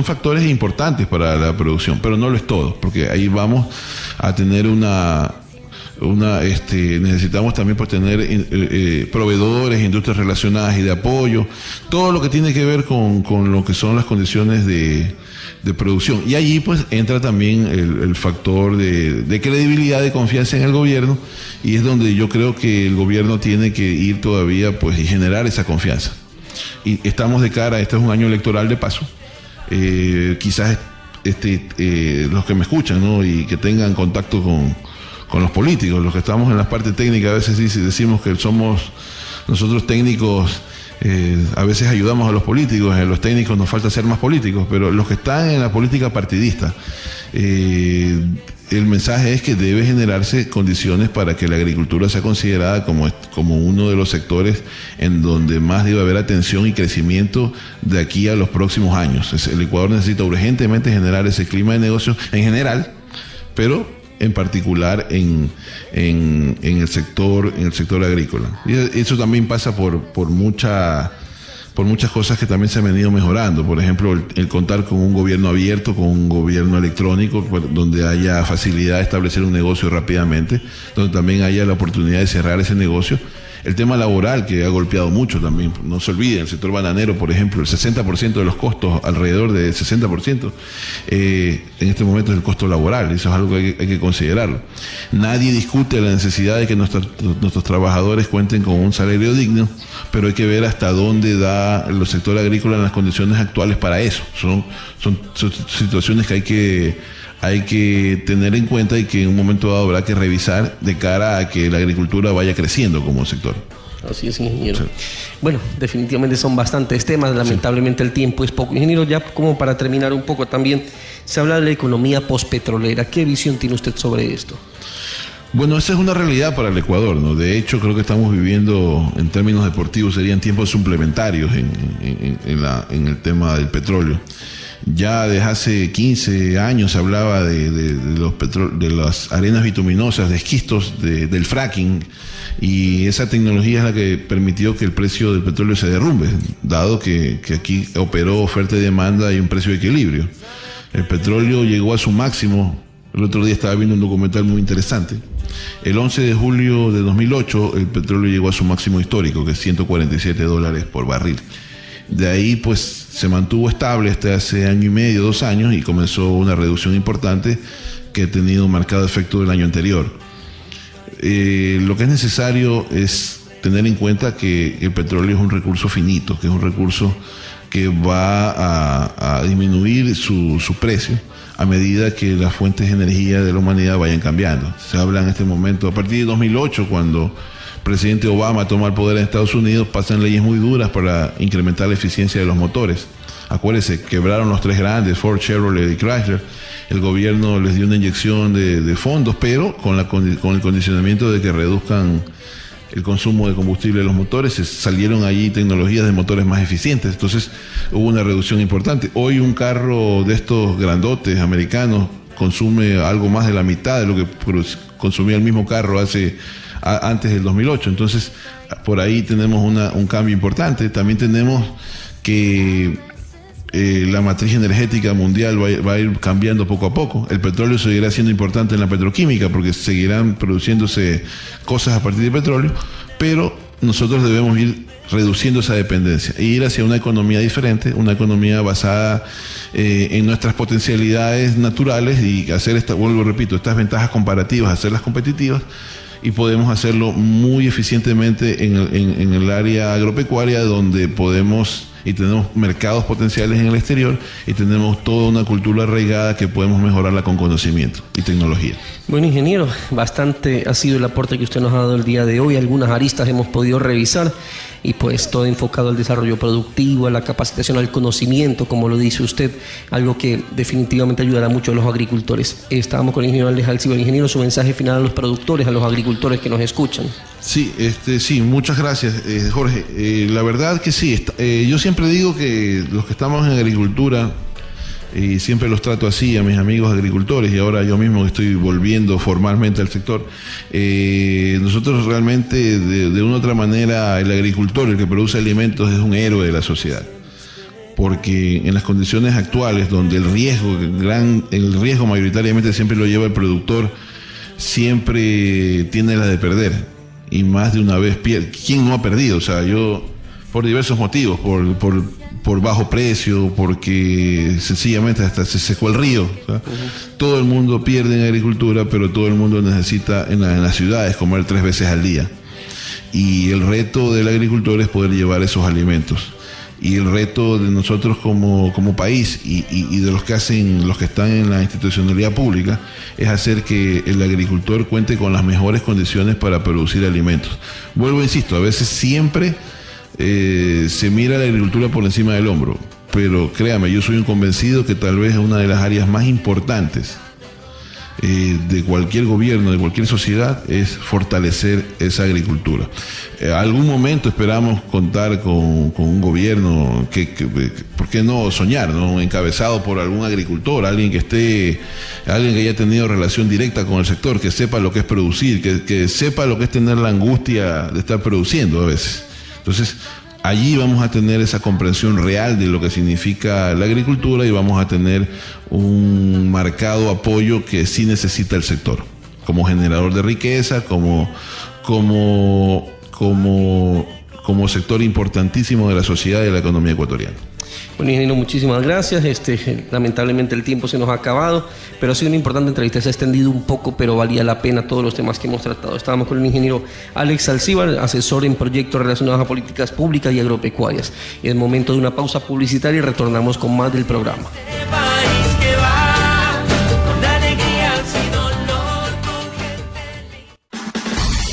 factores importantes para la producción, pero no lo es todo, porque ahí vamos a tener necesitamos también pues tener proveedores, industrias relacionadas y de apoyo, todo lo que tiene que ver con lo que son las condiciones de producción. Y allí pues entra también el factor de credibilidad, de confianza en el gobierno, y es donde yo creo que el gobierno tiene que ir todavía pues y generar esa confianza. Y estamos de cara, este es un año electoral de paso, quizás los que me escuchan, ¿no? Y que tengan contacto con los políticos, los que estamos en la parte técnica, a veces decimos que somos nosotros técnicos, a veces ayudamos a los políticos, a los técnicos nos falta ser más políticos, pero los que están en la política partidista, el mensaje es que debe generarse condiciones para que la agricultura sea considerada como uno de los sectores en donde más debe haber atención y crecimiento de aquí a los próximos años. El Ecuador necesita urgentemente generar ese clima de negocios en general, pero en particular en el sector agrícola. Y eso también pasa por muchas cosas que también se han venido mejorando. Por ejemplo, el contar con un gobierno abierto, con un gobierno electrónico, donde haya facilidad de establecer un negocio rápidamente, donde también haya la oportunidad de cerrar ese negocio. El tema laboral, que ha golpeado mucho también, no se olviden, el sector bananero, por ejemplo, el 60% de los costos, alrededor del 60%, en este momento es el costo laboral. Eso es algo que hay que considerarlo. Nadie discute la necesidad de que nuestros trabajadores cuenten con un salario digno, pero hay que ver hasta dónde da el sector agrícola en las condiciones actuales para eso. Son situaciones que hay que tener en cuenta y que en un momento dado habrá que revisar de cara a que la agricultura vaya creciendo como sector. Así es, ingeniero. Sí. Bueno, definitivamente son bastantes temas, lamentablemente el tiempo es poco. Ingeniero, ya como para terminar un poco también, se habla de la economía postpetrolera. ¿Qué visión tiene usted sobre esto? Bueno, esa es una realidad para el Ecuador, ¿no? De hecho, creo que estamos viviendo, en términos deportivos, serían tiempos suplementarios en el tema del petróleo. Ya desde hace 15 años se hablaba de las arenas bituminosas, de esquistos, del fracking, y esa tecnología es la que permitió que el precio del petróleo se derrumbe, dado que aquí operó oferta y demanda y un precio de equilibrio. El petróleo llegó a su máximo. El otro día estaba viendo un documental muy interesante. El 11 de julio de 2008 el petróleo llegó a su máximo histórico, que es $147 por barril. De ahí pues se mantuvo estable hasta hace año y medio, 2 años, y comenzó una reducción importante que ha tenido un marcado efecto del año anterior. Lo que es necesario es tener en cuenta que el petróleo es un recurso finito, que es un recurso que va a disminuir su precio a medida que las fuentes de energía de la humanidad vayan cambiando. Se habla en este momento, a partir de 2008, cuando el presidente Obama toma el poder en Estados Unidos, pasan leyes muy duras para incrementar la eficiencia de los motores. Acuérdense, quebraron los 3 grandes, Ford, Chevrolet y Chrysler. El gobierno les dio una inyección de fondos, pero con el condicionamiento de que reduzcan el consumo de combustible de los motores. Salieron allí tecnologías de motores más eficientes, entonces hubo una reducción importante. Hoy un carro de estos grandotes americanos consume algo más de la mitad de lo que consumía el mismo carro antes del 2008, entonces por ahí tenemos un cambio importante. También tenemos que la matriz energética mundial va a ir cambiando poco a poco. El petróleo seguirá siendo importante en la petroquímica porque seguirán produciéndose cosas a partir de petróleo, pero nosotros debemos ir reduciendo esa dependencia e ir hacia una economía diferente, una economía basada en nuestras potencialidades naturales y hacer vuelvo, repito, estas ventajas comparativas, hacerlas competitivas, y podemos hacerlo muy eficientemente en el área agropecuaria, donde podemos y tenemos mercados potenciales en el exterior y tenemos toda una cultura arraigada que podemos mejorarla con conocimiento y tecnología. Bueno, ingeniero, bastante ha sido el aporte que usted nos ha dado el día de hoy. Algunas aristas hemos podido revisar y pues todo enfocado al desarrollo productivo, a la capacitación, al conocimiento, como lo dice usted, algo que definitivamente ayudará mucho a los agricultores. Estábamos con el ingeniero Alex Alcibar. Ingeniero, su mensaje final a los productores, a los agricultores que nos escuchan. Sí, sí, muchas gracias, Jorge. La verdad que sí, yo siempre digo que los que estamos en agricultura, y siempre los trato así a mis amigos agricultores, y ahora yo mismo estoy volviendo formalmente al sector, nosotros realmente de una u otra manera el agricultor, el que produce alimentos, es un héroe de la sociedad, porque en las condiciones actuales donde el riesgo mayoritariamente siempre lo lleva el productor, siempre tiene la de perder, y más de una vez pierde. ¿Quién no ha perdido? O sea, yo, por diversos motivos, por bajo precio, porque sencillamente hasta se secó el río. Todo el mundo pierde en agricultura, pero todo el mundo necesita en las ciudades comer 3 veces al día. Y el reto del agricultor es poder llevar esos alimentos. Y el reto de nosotros como país y de los que están en la institucionalidad pública es hacer que el agricultor cuente con las mejores condiciones para producir alimentos. Vuelvo, insisto, a veces siempre se mira la agricultura por encima del hombro, pero créame, yo soy un convencido que tal vez es una de las áreas más importantes de cualquier gobierno, de cualquier sociedad, es fortalecer esa agricultura. Algún momento esperamos contar con un gobierno que ¿por qué no soñar, ¿no? Encabezado por algún agricultor, alguien que haya tenido relación directa con el sector, que sepa lo que es producir, que sepa lo que es tener la angustia de estar produciendo a veces. Entonces, allí vamos a tener esa comprensión real de lo que significa la agricultura y vamos a tener un marcado apoyo que sí necesita el sector, como generador de riqueza, como sector importantísimo de la sociedad y de la economía ecuatoriana. Bueno, ingeniero, muchísimas gracias. Lamentablemente el tiempo se nos ha acabado, pero ha sido una importante entrevista. Se ha extendido un poco, pero valía la pena todos los temas que hemos tratado. Estábamos con el ingeniero Alex Alcibar, asesor en proyectos relacionados a políticas públicas y agropecuarias. Es momento de una pausa publicitaria y retornamos con más del programa.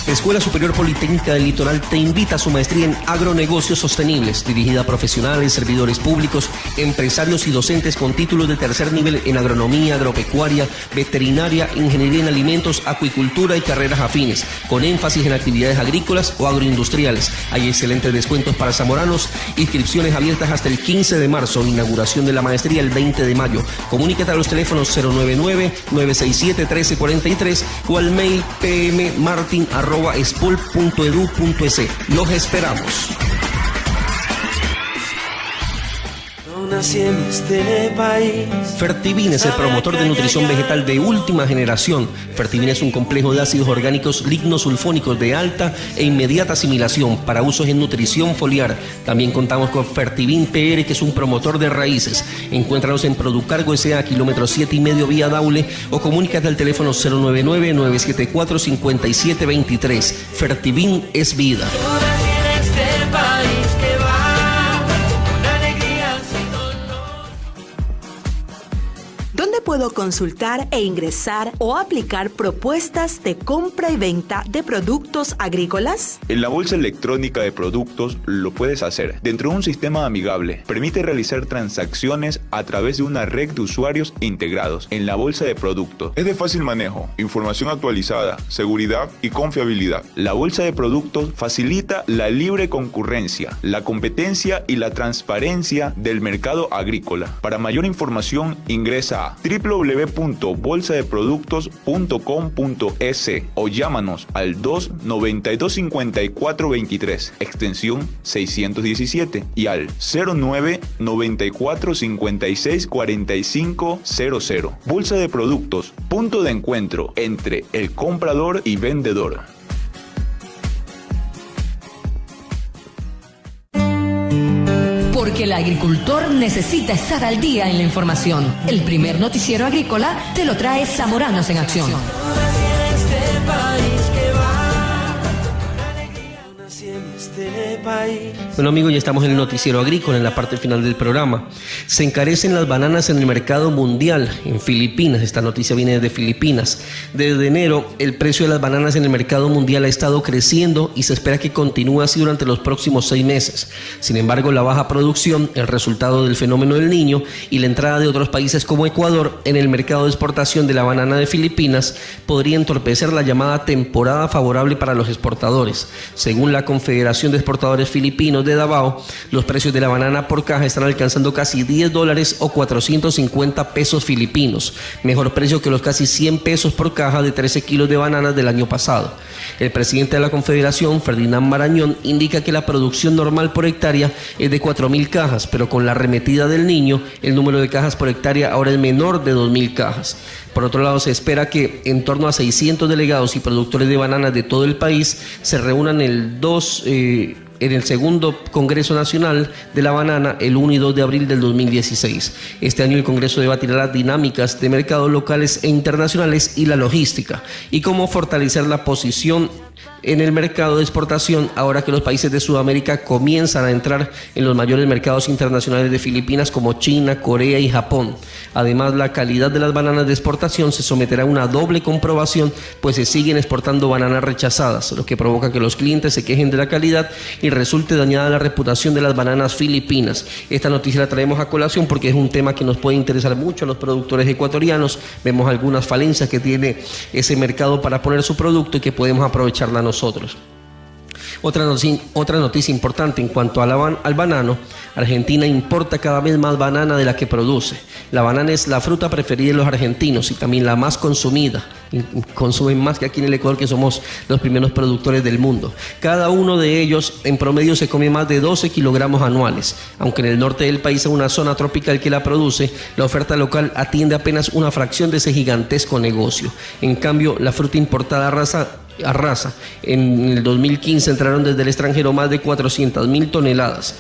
Escuela Superior Politécnica del Litoral te invita a su maestría en agronegocios sostenibles, dirigida a profesionales, servidores públicos, empresarios y docentes con títulos de tercer nivel en agronomía, agropecuaria, veterinaria, ingeniería en alimentos, acuicultura y carreras afines, con énfasis en actividades agrícolas o agroindustriales. Hay excelentes descuentos para zamoranos, inscripciones abiertas hasta el 15 de marzo, inauguración de la maestría el 20 de mayo. Comunícate a los teléfonos 099-967-1343 o al mail pmmartin@espol.edu.es. Los esperamos. Nací en este país. Fertivin es el promotor de nutrición vegetal de última generación. Fertivin es un complejo de ácidos orgánicos lignosulfónicos de alta e inmediata asimilación para usos en nutrición foliar. También contamos con Fertivin PR, que es un promotor de raíces. Encuéntranos en Producargo S.A., kilómetro 7,5 vía Daule, o comunícate al teléfono 099-974-5723. Fertivin es vida. Puedo consultar e ingresar o aplicar propuestas de compra y venta de productos agrícolas? En la bolsa electrónica de productos lo puedes hacer dentro de un sistema amigable. Permite realizar transacciones a través de una red de usuarios integrados en la bolsa de productos. Es de fácil manejo, información actualizada, seguridad y confiabilidad. La bolsa de productos facilita la libre concurrencia, la competencia y la transparencia del mercado agrícola. Para mayor información ingresa a www.bolsadeproductos.com.es o llámanos al 292-5423, extensión 617 y al 09-94-56-4500. Bolsa de Productos, punto de encuentro entre el comprador y vendedor. Porque el agricultor necesita estar al día en la información. El primer noticiero agrícola te lo trae Zamoranos en Acción. Bueno amigos, ya estamos en el noticiero agrícola, en la parte final del programa. Se encarecen las bananas en el mercado mundial, en Filipinas. Esta noticia viene de Filipinas. Desde enero, el precio de las bananas en el mercado mundial ha estado creciendo y se espera que continúe así durante los próximos 6 meses. Sin embargo, la baja producción, el resultado del fenómeno del Niño y la entrada de otros países como Ecuador en el mercado de exportación de la banana de Filipinas podría entorpecer la llamada temporada favorable para los exportadores. Según la Confederación de Exportadores Filipinos de Davao, los precios de la banana por caja están alcanzando casi $10 o 450 pesos filipinos, mejor precio que los casi 100 pesos por caja de 13 kilos de bananas del año pasado. El presidente de la Confederación, Ferdinand Marañón, indica que la producción normal por hectárea es de 4.000 cajas, pero con la arremetida del Niño, el número de cajas por hectárea ahora es menor de 2.000 cajas. Por otro lado, se espera que en torno a 600 delegados y productores de bananas de todo el país se reúnan en el segundo Congreso Nacional de la Banana el 1 y 2 de abril del 2016. Este año el Congreso debatirá las dinámicas de mercados locales e internacionales y la logística, y cómo fortalecer la posición en el mercado de exportación ahora que los países de Sudamérica comienzan a entrar en los mayores mercados internacionales de Filipinas como China, Corea y Japón. Además, la calidad de las bananas de exportación se someterá a una doble comprobación, pues se siguen exportando bananas rechazadas, lo que provoca que los clientes se quejen de la calidad y resulte dañada la reputación de las bananas filipinas. Esta noticia la traemos a colación porque es un tema que nos puede interesar mucho a los productores ecuatorianos. Vemos algunas falencias que tiene ese mercado para poner su producto y que podemos aprovecharla nosotros. Otra noticia importante en cuanto al banano: Argentina importa cada vez más banana de la que produce. La banana es la fruta preferida de los argentinos y también la más consumida. Consumen más que aquí en el Ecuador, que somos los primeros productores del mundo. Cada uno de ellos en promedio se come más de 12 kilogramos anuales. Aunque en el norte del país es una zona tropical que la produce, la oferta local atiende apenas una fracción de ese gigantesco negocio. En cambio, la fruta importada arrasa. En el 2015 entraron desde el extranjero más de 400.000 toneladas,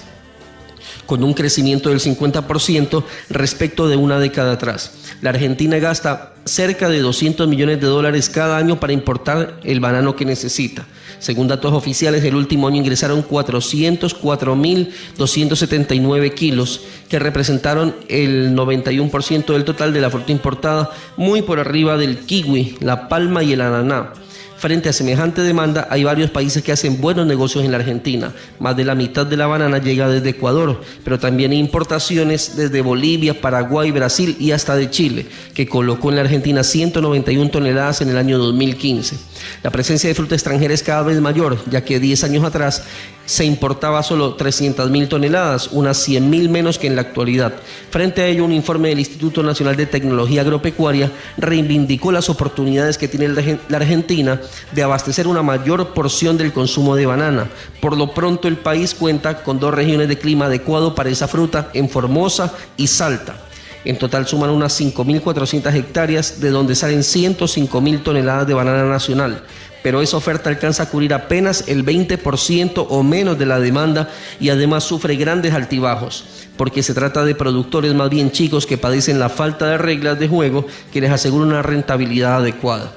con un crecimiento del 50% respecto de una década atrás. La Argentina gasta cerca de $200 millones cada año para importar el banano que necesita. Según datos oficiales, el último año ingresaron 404.279 kilos, que representaron el 91% del total de la fruta importada, muy por arriba del kiwi, la palma y el ananá. Frente a semejante demanda, hay varios países que hacen buenos negocios en la Argentina. Más de la mitad de la banana llega desde Ecuador, pero también hay importaciones desde Bolivia, Paraguay, Brasil y hasta de Chile, que colocó en la Argentina 191 toneladas en el año 2015. La presencia de fruta extranjera es cada vez mayor, ya que 10 años atrás se importaba solo 300.000 toneladas, unas 100.000 menos que en la actualidad. Frente a ello, un informe del Instituto Nacional de Tecnología Agropecuaria reivindicó las oportunidades que tiene la Argentina de abastecer una mayor porción del consumo de banana. Por lo pronto, el país cuenta con 2 regiones de clima adecuado para esa fruta, en Formosa y Salta. En total suman unas 5.400 hectáreas, de donde salen 105.000 toneladas de banana nacional. Pero esa oferta alcanza a cubrir apenas el 20% o menos de la demanda y además sufre grandes altibajos, porque se trata de productores más bien chicos que padecen la falta de reglas de juego que les aseguran una rentabilidad adecuada.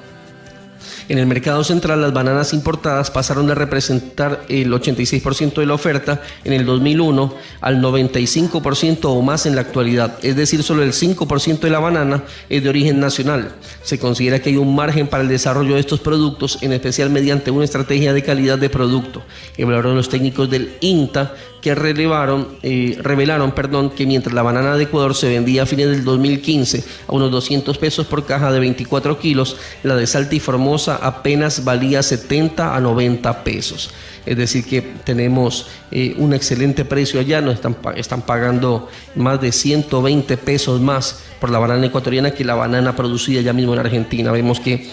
En el mercado central, las bananas importadas pasaron de representar el 86% de la oferta en el 2001 al 95% o más en la actualidad. Es decir, solo el 5% de la banana es de origen nacional. Se considera que hay un margen para el desarrollo de estos productos, en especial mediante una estrategia de calidad de producto. Evaluaron los técnicos del INTA, que revelaron que mientras la banana de Ecuador se vendía a fines del 2015 a unos 200 pesos por caja de 24 kilos, la de Salta y Formosa apenas valía 70 a 90 pesos. es decir que tenemos un excelente precio allá, nos están pagando más de 120 pesos más por la banana ecuatoriana que la banana producida ya mismo en Argentina. Vemos que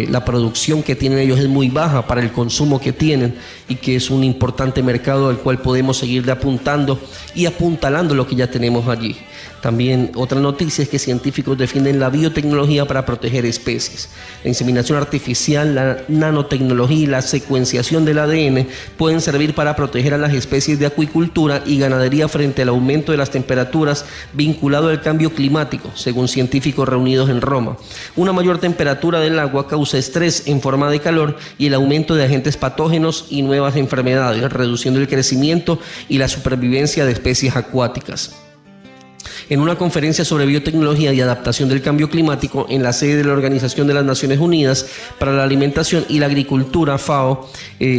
la producción que tienen ellos es muy baja para el consumo que tienen y que es un importante mercado al cual podemos seguirle apuntando y apuntalando lo que ya tenemos allí. También otra noticia es que científicos defienden la biotecnología para proteger especies. La inseminación artificial, la nanotecnología y la secuenciación del ADN pueden servir para proteger a las especies de acuicultura y ganadería frente al aumento de las temperaturas vinculado al cambio climático, según científicos reunidos en Roma. Una mayor temperatura del agua causa estrés en forma de calor y el aumento de agentes patógenos y nuevas enfermedades, reduciendo el crecimiento y la supervivencia de especies acuáticas. En una conferencia sobre biotecnología y adaptación del cambio climático en la sede de la Organización de las Naciones Unidas para la Alimentación y la Agricultura, FAO,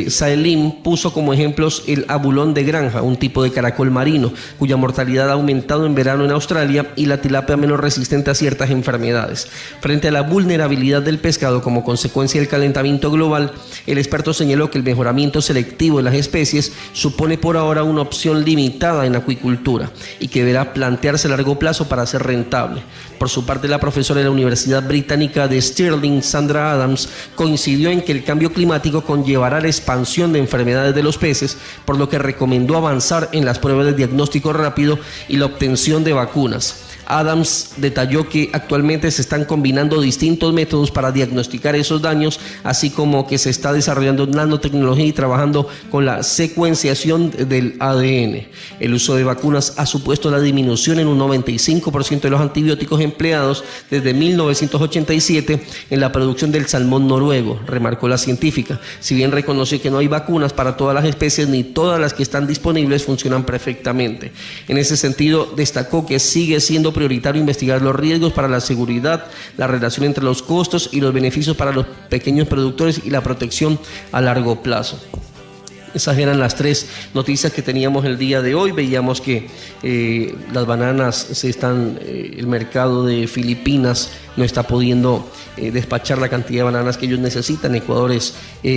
Saelim puso como ejemplos el abulón de granja, un tipo de caracol marino, cuya mortalidad ha aumentado en verano en Australia, y la tilapia menos resistente a ciertas enfermedades. Frente a la vulnerabilidad del pescado como consecuencia del calentamiento global, el experto señaló que el mejoramiento selectivo de las especies supone por ahora una opción limitada en acuicultura y que deberá plantearse a largo plazo para ser rentable. Por su parte, la profesora de la Universidad Británica de Stirling, Sandra Adams, coincidió en que el cambio climático conllevará la expansión de enfermedades de los peces, por lo que recomendó avanzar en las pruebas de diagnóstico rápido y la obtención de vacunas. Adams detalló que actualmente se están combinando distintos métodos para diagnosticar esos daños, así como que se está desarrollando nanotecnología y trabajando con la secuenciación del ADN. El uso de vacunas ha supuesto la disminución en un 95% de los antibióticos empleados desde 1987 en la producción del salmón noruego, remarcó la científica. Si bien reconoció que no hay vacunas para todas las especies ni todas las que están disponibles funcionan perfectamente. En ese sentido, destacó que sigue siendo prioritario investigar los riesgos para la seguridad, la relación entre los costos y los beneficios para los pequeños productores y la protección a largo plazo. Esas eran las tres noticias que teníamos el día de hoy. Veíamos que las bananas el mercado de Filipinas no está pudiendo despachar la cantidad de bananas que ellos necesitan. Ecuador es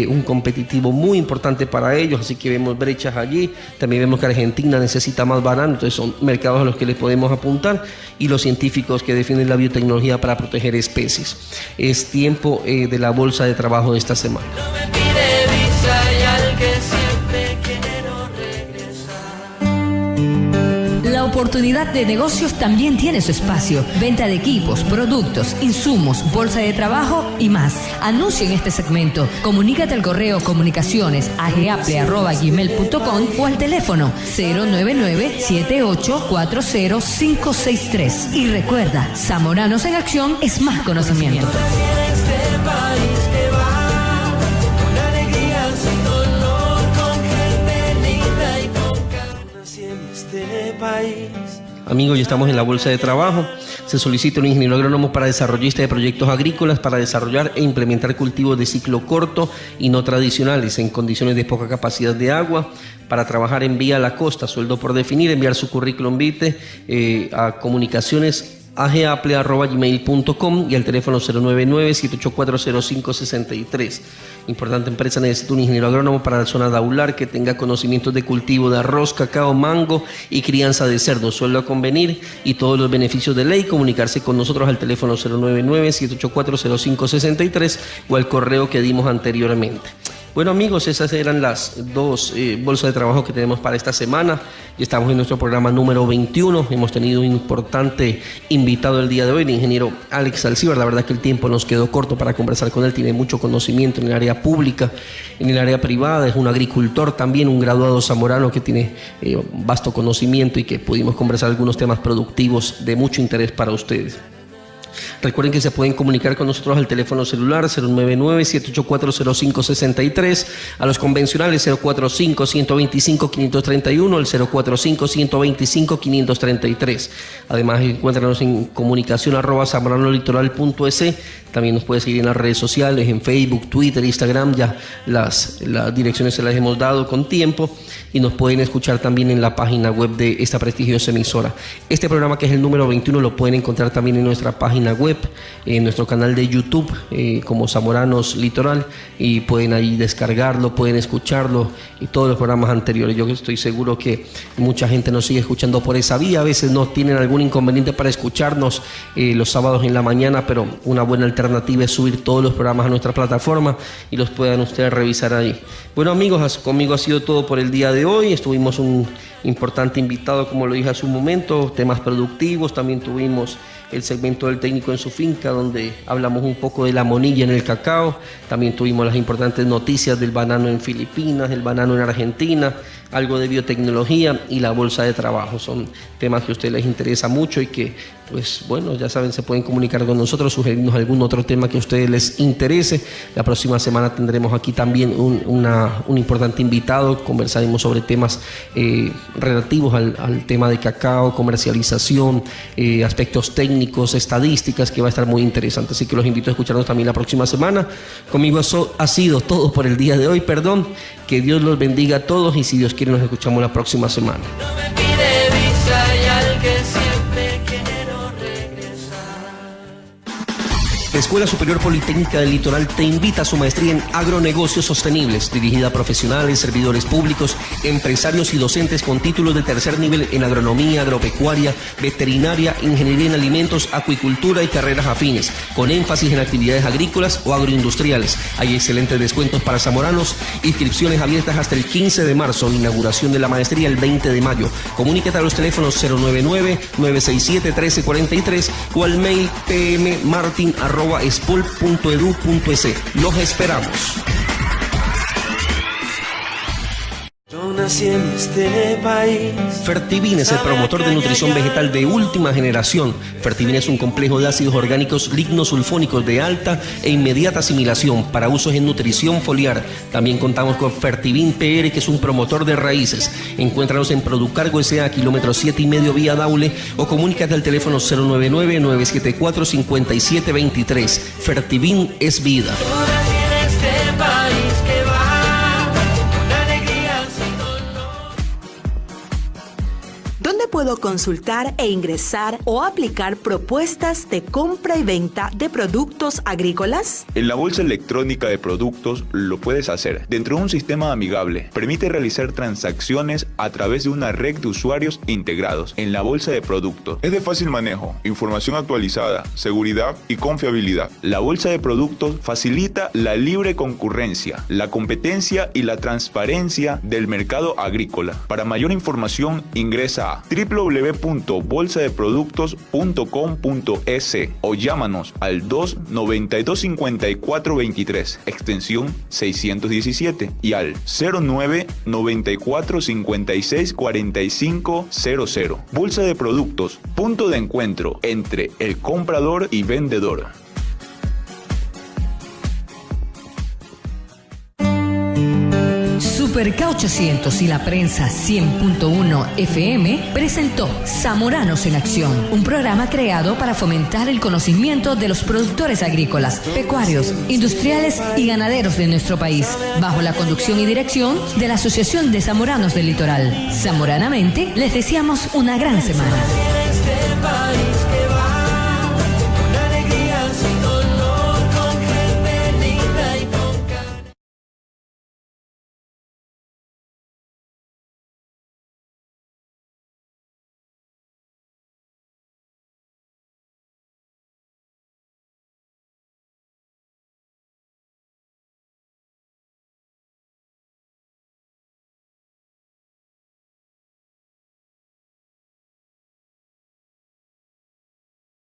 un competitivo muy importante para ellos, así que vemos brechas allí. También vemos que Argentina necesita más bananas, entonces son mercados a los que les podemos apuntar, y los científicos que defienden la biotecnología para proteger especies. Es tiempo de la bolsa de trabajo de esta semana. No me pide visa y al que siempre quiero regresar. La oportunidad de negocios también tiene su espacio. Venta de equipos, productos, insumos, bolsa de trabajo y más. Anuncia en este segmento. Comunícate al correo comunicaciones@ageaple@gmail.com o al teléfono 099-7840-563. Y recuerda, Zamoranos en Acción es más conocimiento. Amigos, ya estamos en la bolsa de trabajo. Se solicita un ingeniero agrónomo para desarrollista de proyectos agrícolas para desarrollar e implementar cultivos de ciclo corto y no tradicionales en condiciones de poca capacidad de agua, para trabajar en vía a la costa, sueldo por definir, enviar su currículum vitae a comunicaciones@ageaple@gmail.com y al teléfono 099-784-0563. Importante empresa necesita un ingeniero agrónomo para la zona Daular que tenga conocimientos de cultivo de arroz, cacao, mango y crianza de cerdo. Sueldo a convenir y todos los beneficios de ley. Comunicarse con nosotros al teléfono 099-784-0563 o al correo que dimos anteriormente. Bueno, amigos, esas eran las dos bolsas de trabajo que tenemos para esta semana. Y estamos en nuestro programa número 21. Hemos tenido un importante invitado el día de hoy, el ingeniero Alex Alcibar. La verdad que el tiempo nos quedó corto para conversar con él. Tiene mucho conocimiento en el área pública, en el área privada. Es un agricultor también, un graduado zamorano que tiene vasto conocimiento y que pudimos conversar algunos temas productivos de mucho interés para ustedes. Recuerden que se pueden comunicar con nosotros al teléfono celular 099-784-0563, a los convencionales 045-125-531, el 045-125-533. Además, encuéntranos en comunicación @zamoranolitoral.es. También nos puede seguir en las redes sociales, en Facebook, Twitter, Instagram. Ya las direcciones se las hemos dado con tiempo, y nos pueden escuchar también en la página web de esta prestigiosa emisora. Este programa, que es el número 21, lo pueden encontrar también en nuestra página web web, en nuestro canal de YouTube como Zamoranos Litoral, y pueden ahí descargarlo, pueden escucharlo y todos los programas anteriores. Yo estoy seguro que mucha gente nos sigue escuchando por esa vía. A veces no tienen algún inconveniente para escucharnos los sábados en la mañana, pero una buena alternativa es subir todos los programas a nuestra plataforma y los puedan ustedes revisar ahí. Bueno, amigos, conmigo ha sido todo por el día de hoy. Estuvimos un importante invitado, como lo dije hace un momento, temas productivos. También tuvimos el segmento del técnico en su finca, donde hablamos un poco de la monilla en el cacao. También tuvimos las importantes noticias del banano en Filipinas, el banano en Argentina, algo de biotecnología y la bolsa de trabajo. Son temas que a ustedes les interesa mucho y que, pues bueno, ya saben, se pueden comunicar con nosotros, sugerirnos algún otro tema que a ustedes les interese. La próxima semana tendremos aquí también un importante invitado. Conversaremos sobre temas relativos al tema de cacao, comercialización, aspectos técnicos, estadísticas, que va a estar muy interesante. Así que los invito a escucharnos también la próxima semana. Conmigo eso ha sido todo por el día de hoy. Que Dios los bendiga a todos y, si Dios quiere, nos escuchamos la próxima semana. No me pide visa y al que siempre quiero regresar. Escuela Superior Politécnica del Litoral te invita a su maestría en agronegocios sostenibles, dirigida a profesionales, servidores públicos, empresarios y docentes con títulos de tercer nivel en agronomía, agropecuaria, veterinaria, ingeniería en alimentos, acuicultura y carreras afines, con énfasis en actividades agrícolas o agroindustriales. Hay excelentes descuentos para zamoranos, inscripciones abiertas hasta el 15 de marzo, inauguración de la maestría el 20 de mayo. Comunícate a los teléfonos 099-967-1343 o al mail pmmartin@espol.edu.es. Los esperamos. Yo nací en este país. Fertivin es el promotor de nutrición vegetal de última generación. Fertivin es un complejo de ácidos orgánicos lignosulfónicos de alta e inmediata asimilación para usos en nutrición foliar. También contamos con Fertivin PR, que es un promotor de raíces. Encuéntranos en Producargo S.A., kilómetro 7,5 vía Daule, o comunícate al teléfono 099-974-5723. Fertivin es vida. Yo nací en este país que va con alegría sin dolor. ¿Dónde puedo consultar e ingresar o aplicar propuestas de compra y venta de productos agrícolas? En la bolsa electrónica de productos lo puedes hacer dentro de un sistema amigable. Permite realizar transacciones a través de una red de usuarios integrados en la bolsa de productos. Es de fácil manejo, información actualizada, seguridad y confiabilidad. La bolsa de productos facilita la libre concurrencia, la competencia y la transparencia del mercado agrícola. Para mayor información, ingresa a www.bolsadeproductos.com.es o llámanos al 292-5423, extensión 617, y al 09-94-56-4500. Bolsa de Productos, punto de encuentro entre el comprador y vendedor. Super K800 y la prensa 100.1 FM presentó Zamoranos en Acción, un programa creado para fomentar el conocimiento de los productores agrícolas, pecuarios, industriales y ganaderos de nuestro país, bajo la conducción y dirección de la Asociación de Zamoranos del Litoral. Zamoranamente, les deseamos una gran semana. En este país